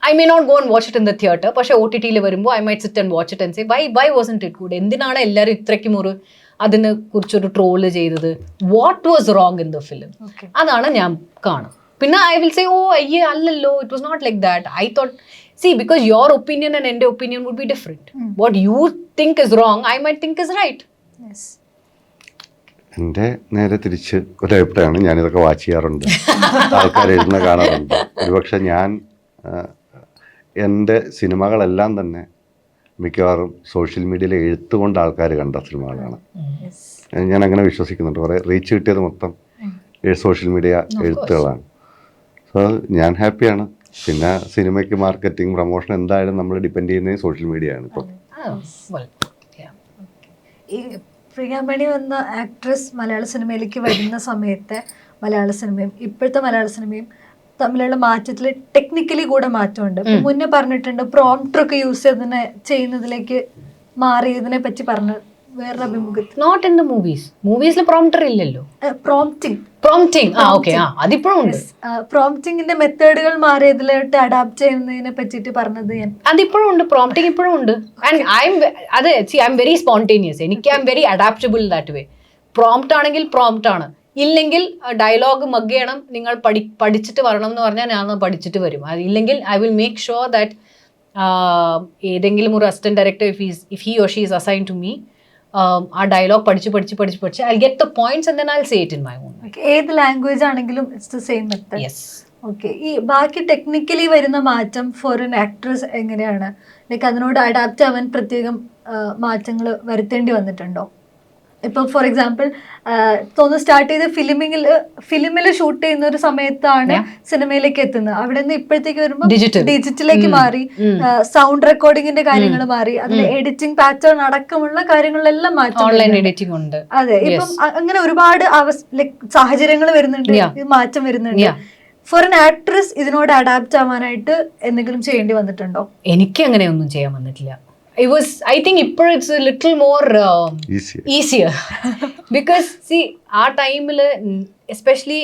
I may not go and watch it in the theatre. പക്ഷേ OTT വരുമ്പോൾ I might sit and watch it and say why wasn't it good, എന്തിനാണ് എല്ലാവരും ഇത്രയ്ക്കും അതിനെ കുറിച്ചൊരു ട്രോള് ചെയ്തത്, what was wrong in the film, അതാണ് ഞാൻ കാണും. പിന്നെ ഐ വിൽ സേ, ഓ അയ്യേ അല്ലല്ലോ, it was not like that, I thought, see, because your opinion and എൻ്റെ opinion would be different. What you think is wrong, I might think is right. Yes. എൻ്റെ നേരെ തിരിച്ച് ഒരഭിപ്രായമാണ്. ഞാനിതൊക്കെ watch ചെയ്യാറുണ്ട്, ആൾക്കാർ എഴുതുന്ന കാണാറുണ്ട്. ഒരുപക്ഷെ ഞാൻ എൻ്റെ സിനിമകളെല്ലാം തന്നെ മിക്കവാറും സോഷ്യൽ മീഡിയയിൽ എഴുത്തുകൊണ്ട് ആൾക്കാർ കണ്ട സിനിമകളാണ്. ഞാൻ അങ്ങനെ വിശ്വസിക്കുന്നുണ്ട്. കുറേ റീച്ച് കിട്ടിയത് മൊത്തം സോഷ്യൽ മീഡിയ എഴുത്തുകളാണ്. സോ ഞാൻ ഹാപ്പിയാണ്. പിന്നെ സിനിമയ്ക്ക് മാർക്കറ്റിംഗ്, പ്രൊമോഷൻ എന്തായാലും നമ്മൾ ഡിപ്പെൻഡ് ചെയ്യുന്നത് സോഷ്യൽ മീഡിയ ആണ് ഇപ്പോൾ. ഈ പ്രിയാമണി എന്ന ആക്ട്രസ് മലയാള സിനിമയിലേക്ക് വരുന്ന സമയത്തെ മലയാള സിനിമയും ഇപ്പോഴത്തെ മലയാള സിനിമയും തമ്മിലുള്ള മാറ്റത്തിൽ ടെക്നിക്കലി കൂടെ മാറ്റമുണ്ട്. മുന്നേ പറഞ്ഞിട്ടുണ്ട് പ്രോംപ്റ്റർ ഒക്കെ യൂസ് ചെയ്യുന്നതിലേക്ക് മാറിയതിനെ പറ്റി പറഞ്ഞു വേറൊരു അഭിമുഖത്തിൽ. നോട്ട് ഇൻ ദ മൂവീസിൽ പ്രോംപ്റ്റർ ഇല്ലല്ലോ. പ്രോംപ്റ്റിംഗ് അതിപ്പോഴും ഉണ്ട്. പ്രോംപ്റ്റിംഗിന്റെ മെത്തേഡുകൾ മാറിയതിലോട്ട് അഡാപ്റ്റ് ചെയ്യുന്നതിനെ പറ്റിയിട്ട് പറഞ്ഞത് ഞാൻ. അതിപ്പോഴും ഉണ്ട്, പ്രോംപ്റ്റിംഗ് ഇപ്പോഴും ഉണ്ട്. And I M very spontaneous. എനിക്ക് I M very adaptable that way. Prompt ആണെങ്കിൽ പ്രോംപ്റ്റ് ആണ്, ഇല്ലെങ്കിൽ ഡയലോഗ് മഗ് ചെയ്യണം, നിങ്ങൾ പഠിച്ചിട്ട് വരണം എന്ന് പറഞ്ഞാൽ ഞാൻ പഠിച്ചിട്ട് വരും. ഇല്ലെങ്കിൽ I will make sure that ഏതെങ്കിലും ഒരു assistant director if he or she is assign to me, ആ ഡയലോഗ് പഠിച്ച് I get the points and then I will say it in my own. ഏത് ലാംഗ്വേജ് ആണെങ്കിലും it's the same method. Yes. Okay. ഈ ബാക്കി technically വരുന്ന മാറ്റം for an actress എങ്ങനെയാണ്? Like അതിനോട് അഡാപ്റ്റ് ആവാൻ പ്രത്യേകം മാറ്റങ്ങൾ വരുത്തേണ്ടി വന്നിട്ടുണ്ടോ? ഇപ്പം ഫോർ എക്സാമ്പിൾ തോന്നുന്നു സ്റ്റാർട്ട് ചെയ്ത് ഫിലിമിൽ ഷൂട്ട് ചെയ്യുന്ന ഒരു സമയത്താണ് സിനിമയിലേക്ക് എത്തുന്നത്. അവിടെ നിന്ന് ഇപ്പോഴത്തേക്ക് വരുമ്പോൾ ഡിജിറ്റലിലേക്ക് മാറി, സൗണ്ട് റെക്കോർഡിങ്ങിന്റെ കാര്യങ്ങൾ മാറി, അതിൽ എഡിറ്റിംഗ് പാറ്റേൺ അടക്കമുള്ള കാര്യങ്ങളിലെല്ലാം മാറ്റം. ഓൺലൈൻ എഡിറ്റിംഗ് ഉണ്ട്. അതെ. ഇപ്പം അങ്ങനെ ഒരുപാട് സാഹചര്യങ്ങൾ വരുന്നുണ്ട്, ഇത് മാറ്റം വരുന്നുണ്ട്. ഫോർ എൻ ആക്ട്രസ് ഇതിനോട് അഡാപ്റ്റ് ആവാനായിട്ട് എന്തെങ്കിലും ചെയ്യേണ്ടി വന്നിട്ടുണ്ടോ? എനിക്ക് അങ്ങനെയൊന്നും ചെയ്യാൻ വന്നിട്ടില്ല. I think it's a little more easier. Because see, our time, especially,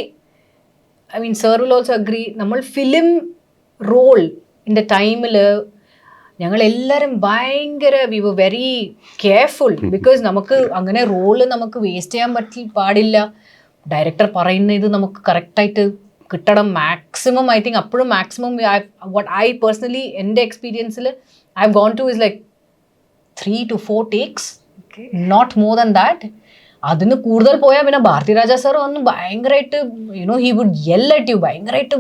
I mean, sir will also agree, നമ്മൾ ഫിലിം റോൾ ഇൻ്റെ ടൈമിൽ ഞങ്ങൾ എല്ലാവരും ഭയങ്കര we were very careful. Because നമുക്ക് അങ്ങനെ റോള് നമുക്ക് വേസ്റ്റ് ചെയ്യാൻ പാടില്ല. ഡയറക്ടർ പറയുന്ന ഇത് നമുക്ക് കറക്റ്റായിട്ട് കിട്ടണം. മാക്സിമം ഐ തിങ്ക് അപ്പോഴും മാക്സിമം what I personally എൻ്റെ എക്സ്പീരിയൻസിൽ I have gone to is like 3 to 4 takes, not more than that. അതിന് കൂടുതൽ പോയാൽ പിന്നെ ഭാരതി രാജ സാർ വന്ന് ഭയങ്കരമായിട്ട് he would yell at you, ഭയങ്കരമായിട്ട്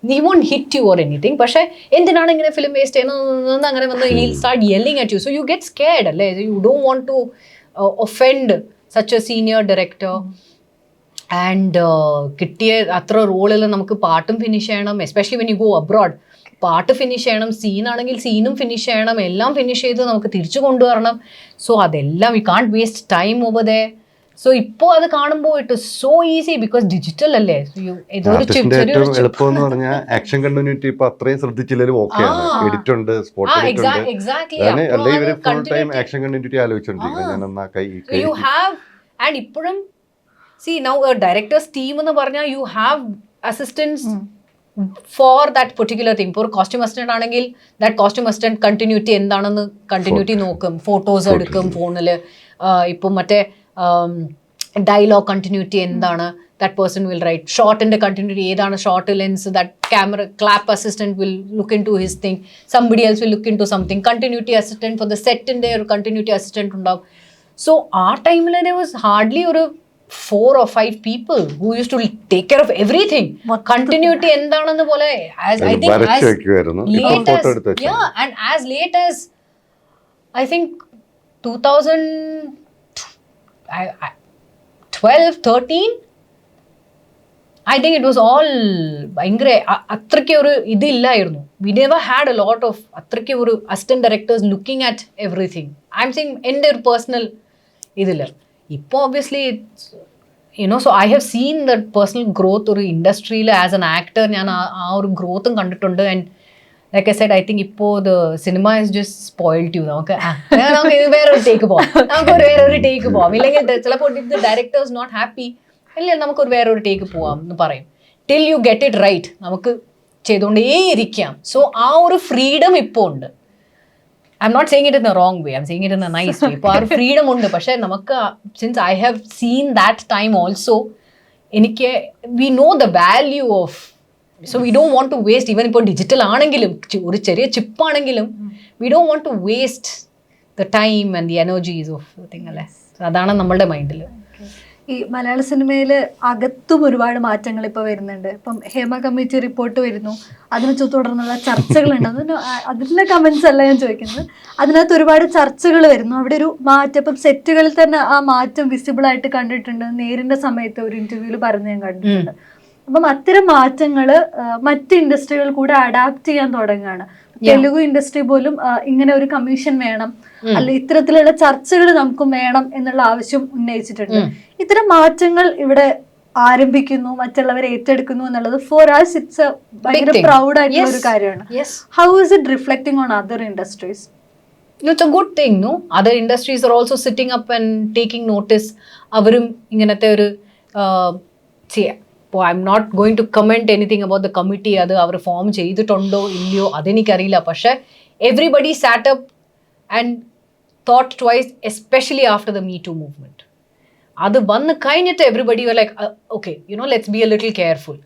he won't hit you or anything. പക്ഷേ എന്തിനാണ് ഇങ്ങനെ ഫിലിം വേസ്റ്റ് ചെയ്യുന്നത് അങ്ങനെ വന്ന് he'll start yelling at you, so you get scared അല്ലേ. You don't want to offend such a senior director. And കിട്ടിയ അത്ര റോളിൽ നമുക്ക് പാട്ടും ഫിനിഷ് ചെയ്യണം, especially when you go abroad. പാട്ട് ഫിനിഷ് ചെയ്യണം, സീനാണെങ്കിൽ സീനും ഫിനിഷ് ചെയ്യണം, എല്ലാം ഫിനിഷ് ചെയ്ത് നമുക്ക് തിരിച്ചു കൊണ്ടുവരണം. സോ അതെല്ലാം we can't waste time over there. So ഇപ്പോൾ അത് കാണുമ്പോൾ it is so easy because digital അല്ലേ. എളുപ്പം പറഞ്ഞാൽ ആക്ഷൻ കണ്ടിന്യൂറ്റി ഇപ്പൊ അത്രയും ശ്രദ്ധിച്ചില്ലെങ്കിലും ഓക്കെയാണ്. എഡിറ്റ് ഉണ്ട്, സ്പോട്ട് എഡിറ്റ് ഉണ്ട്. അല്ലെങ്കിൽ ഇവര് ഫുൾ ടൈം ആക്ഷൻ കണ്ടിന്യൂറ്റി ആലോചിച്ചോണ്ടിരിക്കും. യു ഹാവ് ആൻഡ് ഇപ്പോഴും see now a director's team എന്ന് പറഞ്ഞാൽ you have assistants for that particular thing. ഇപ്പോൾ ഒരു കോസ്റ്റ്യൂം അസിസ്റ്റന്റ് ആണെങ്കിൽ ദാറ്റ് കോസ്റ്റ്യൂം അസിസ്റ്റന്റ് കണ്ടിന്യൂറ്റി എന്താണെന്ന് കണ്ടിന്യൂറ്റി നോക്കും, ഫോട്ടോസ് എടുക്കും ഫോണിൽ. ഇപ്പം മറ്റേ ഡയലോഗ് കണ്ടിന്യൂറ്റി എന്താണ്, that person will write. Shot in the continuity, ഏതാണ് short lens, that camera clap assistant will look into his thing, somebody else will look into something. Continuity assistant for the set ന്റെ ഒരു continuity assistant ഉണ്ടാവും. So ആ ടൈമിൽ there was hardly ഒരു 4 or 5 people who used to take care of everything. Continuity എന്താണെന്ന് പോലെ I think as late as, yeah, and as late as I think 2012-13 I think it was all ഭയങ്കര അത്രയ്ക്ക് ഒരു ഇതില്ലായിരുന്നു. We never had a lot of അത്രയ്ക്ക് ഒരു assistant directors looking at everything. I'm saying എൻ്റെ ഒരു personal ഇതിൽ. ഇപ്പോൾ obviously so I have seen the personal growth ഒരു ഇൻഡസ്ട്രിയിൽ ആസ് എൻ ആക്ടർ. ഞാൻ ആ ഒരു ഗ്രോത്തും കണ്ടിട്ടുണ്ട്. And like I said, I think ഇപ്പോൾ the cinema is just spoiled you. നമുക്ക് വേറൊരു ടേക്ക് പോവാം, നമുക്ക് വേറൊരു ടേക്ക് പോവാം. ഇല്ലെങ്കിൽ ചിലപ്പോൾ the director is not happy, അല്ലേ നമുക്കൊരു വേറൊരു ടേക്ക് പോവാം എന്ന് പറയും. Till you get it right നമുക്ക് ചെയ്തുകൊണ്ടേ ഇരിക്കാം. സോ ആ ഒരു ഫ്രീഡം ഇപ്പോൾ ഉണ്ട്. I M not saying it in a wrong way, I'm saying it in a nice way. ഇപ്പോൾ ആ ഒരു ഫ്രീഡം ഉണ്ട്. പക്ഷേ നമുക്ക് since I have seen that time also, എനിക്ക് we know the value of, so we don't want to waste. Even ഇപ്പോൾ digital ആണെങ്കിലും ഒരു ചെറിയ ചിപ്പാണെങ്കിലും we don't want to waste the time and the energies of thing, അല്ലേ? അതാണ് നമ്മളുടെ മൈൻഡിൽ. ഈ മലയാള സിനിമയിൽ അകത്തും ഒരുപാട് മാറ്റങ്ങൾ ഇപ്പോൾ വരുന്നുണ്ട്. ഇപ്പം ഹേമ കമ്മിറ്റി റിപ്പോർട്ട് വരുന്നു, അതിനെ തുടർന്നുള്ള ചർച്ചകളുണ്ട്. അതിൻ്റെ കമൻസ് അല്ല ഞാൻ ചോദിക്കുന്നത്, അതിനകത്ത് ഒരുപാട് ചർച്ചകൾ വരുന്നു. അവിടെ ഒരു മാറ്റം, ഇപ്പം സെറ്റുകളിൽ തന്നെ ആ മാറ്റം വിസിബിൾ ആയിട്ട് കണ്ടിട്ടുണ്ട്. നേരിൻ്റെ സമയത്ത് ഒരു ഇന്റർവ്യൂവിൽ പറഞ്ഞ് ഞാൻ കണ്ടിട്ടുണ്ട്. അപ്പം അത്തരം മാറ്റങ്ങൾ മറ്റ് ഇൻഡസ്ട്രികൾ കൂടെ അഡാപ്റ്റ് ചെയ്യാൻ തുടങ്ങുകയാണ്. തെലുഗു ഇൻഡസ്ട്രി പോലും ഇങ്ങനെ ഒരു കമ്മീഷൻ വേണം, അല്ല ഇത്തരത്തിലുള്ള ചർച്ചകൾ നമുക്കും വേണം എന്നുള്ള ആവശ്യം ഉന്നയിച്ചിട്ടുണ്ട്. ഇത്തരം മാറ്റങ്ങൾ ഇവിടെ ആരംഭിക്കുന്നു, മറ്റുള്ളവർ ഏറ്റെടുക്കുന്നു എന്നുള്ളത് ഫോർ us ഇറ്റ്സ് ഭയങ്കര പ്രൗഡ് ആയിട്ടുള്ള ഒരു കാര്യമാണ്. How is it reflecting on other industries? It's a good thing, no? Other industries are also sitting up and taking notice. അവരും ഇങ്ങനത്തെ ഒരു അപ്പോൾ I M not going to comment anything about the committee. അത് അവർ form ചെയ്തിട്ടുണ്ടോ ഇല്ലയോ അതെനിക്കറിയില്ല. പക്ഷേ everybody sat up and thought twice, especially after the me too movement. അത് വന്ന് കഴിഞ്ഞിട്ട് everybody like okay let's be a little careful.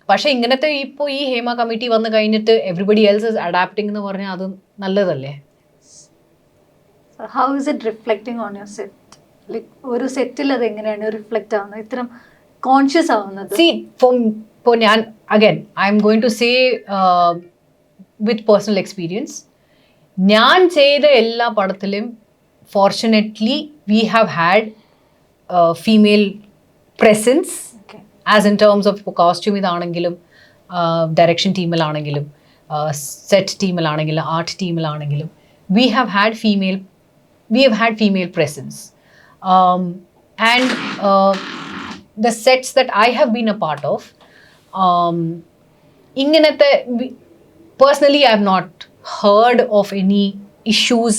പക്ഷേ ഇങ്ങനത്തെ ഇപ്പോൾ ഈ ഹേമ കമ്മിറ്റി വന്ന് കഴിഞ്ഞിട്ട് എവ്രിബഡി എൽസ് ഇസ് അഡാപ്റ്റിംഗ് എന്ന് പറഞ്ഞാൽ അത് നല്ലതല്ലേ? How is it reflecting on your set? Like ഒരു സെറ്റിൽ അത് എങ്ങനെയാണ് റിഫ്ലെക്റ്റ് ആവുന്നത്, ഇത്തരം കോൺഷ്യസ് ആവുന്നത്? സി ഇപ്പോൾ ഞാൻ again I'm going to say with personal experience, ഞാൻ ചെയ്ത എല്ലാ പടത്തിലും fortunately we have had female presence, as in terms of costume ഇതാണെങ്കിലും, ഡയറക്ഷൻ ടീമിലാണെങ്കിലും, സെറ്റ് ടീമിലാണെങ്കിലും, ആർട്ട് ടീമിലാണെങ്കിലും we have had female presence. And the sets that I have been a part of, inganathe personally I have not heard of any issues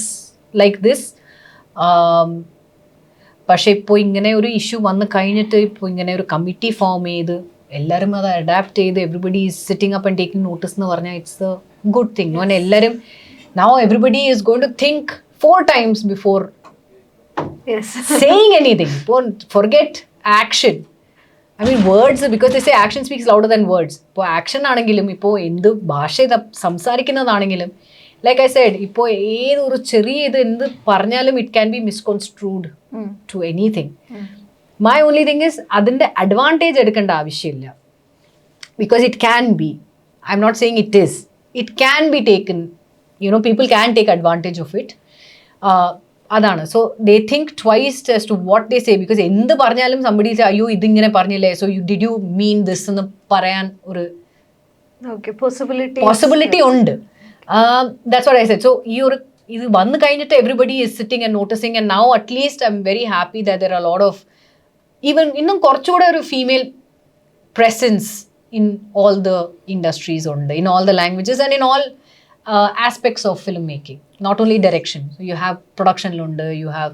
like this. പക്ഷേ ഇപ്പോൾ ഇങ്ങനെ ഒരു issue വന്ന് കഴിഞ്ഞിട്ട് ഇപ്പോൾ ഇങ്ങനെ ഒരു കമ്മിറ്റി ഫോം ചെയ്ത് എല്ലാവരും അത് അഡാപ്റ്റ് ചെയ്ത് everybody is sitting up and taking notice എന്ന് പറഞ്ഞാൽ ഇറ്റ്സ് എ ഗുഡ് തിങ്. അങ്ങനെ എല്ലാവരും now everybody is going to think 4 times before saying anything. Forget action. I mean words, because they say action speaks louder than words. ഇപ്പോൾ action ആണെങ്കിലും ഇപ്പോൾ എന്ത് ഭാഷ സംസാരിക്കുന്നതാണെങ്കിലും like I Z, ഇപ്പോൾ ഏതൊരു ചെറിയ ഇത് എന്ത് പറഞ്ഞാലും it can be misconstrued to anything. My only thing is അതിൻ്റെ അഡ്വാൻറ്റേജ് എടുക്കേണ്ട ആവശ്യമില്ല. Because it can be, I M not saying it is, it can be taken, people can take advantage of it. അതാണ്. So they think twice as to what they say, because എന്ത് പറഞ്ഞാലും somebody say അയ്യോ ഇതിങ്ങനെ പറഞ്ഞില്ലേ, so did you mean this എന്ന് പറയാൻ ഒരു possibility ഉണ്ട്. That's what I said. So ഇത് വന്നു കഴിഞ്ഞിട്ട് everybody is sitting and noticing, and now at least I'm very happy that there are a lot of even இன்னுം കുറച്ചുകൂടെ ഒരു female presence in all the industries ഉണ്ട്, in all the languages and in all aspects of filmmaking, not only direction. So you have production lundu, you have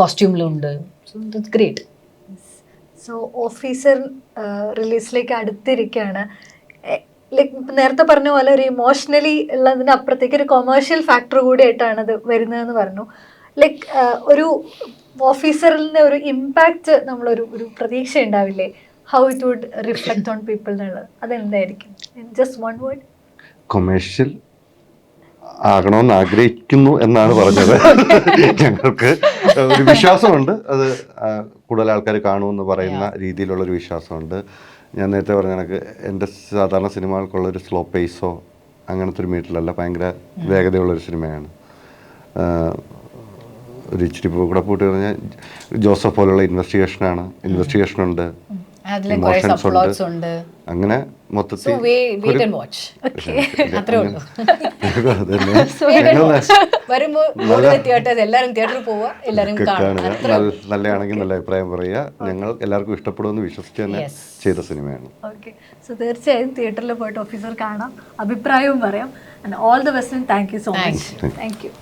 costume lundu, so that's great. So Officer റിലീസിലേക്ക് അടുത്തിരിക്കുകയാണ്. Like നേരത്തെ പറഞ്ഞ പോലെ ഒരു emotionally ഉള്ളതിന് അപ്പുറത്തേക്ക് ഒരു കൊമേഴ്ഷ്യൽ ഫാക്ടർ കൂടിയായിട്ടാണ് അത് വരുന്നതെന്ന് പറഞ്ഞു. ലൈക്ക് ഒരു ഓഫീസറിൻ്റെ ഒരു ഇമ്പാക്റ്റ് നമ്മളൊരു പ്രതീക്ഷ ഉണ്ടാവില്ലേ, how it would reflect on people എന്നുള്ളത്, അതെന്തായിരിക്കും? Just one word. കൊമേഴ്ഷ്യൽ ആകണമെന്ന് ആഗ്രഹിക്കുന്നു എന്നാണ് പറഞ്ഞത്. ഞങ്ങൾക്ക് ഒരു വിശ്വാസമുണ്ട്, അത് കൂടുതൽ ആൾക്കാർ കാണുമെന്ന് പറയുന്ന രീതിയിലുള്ളൊരു വിശ്വാസമുണ്ട്. ഞാൻ നേരത്തെ പറഞ്ഞ കണക്ക് എൻ്റെ സാധാരണ സിനിമകൾക്കുള്ളൊരു സ്ലോ പേസോ അങ്ങനത്തെ ഒരു മീറ്ററിലല്ല, ഭയങ്കര വേഗതയുള്ളൊരു സിനിമയാണ്. ഒരു ഇച്ചിരി കൂടെ പോയിട്ട് പറഞ്ഞാൽ ജോസഫ് പോലുള്ള ഇൻവെസ്റ്റിഗേഷനുണ്ട്, ഇമോഷൻസ് ഉണ്ട്, അങ്ങനെ മൊത്തത്തിൽ നല്ലതാണെങ്കിൽ നല്ല അഭിപ്രായം പറയുക. ഞങ്ങൾ എല്ലാവർക്കും ഇഷ്ടപ്പെടുമെന്ന് വിശ്വസിച്ച് തന്നെ ചെയ്ത സിനിമയാണ്. ഓക്കെ, സോ തീർച്ചയായും തിയേറ്ററിൽ പോയിട്ട് ഓഫീസർ കാണാം, അഭിപ്രായവും പറയാം. And all the best. Thank you so much. Thank you.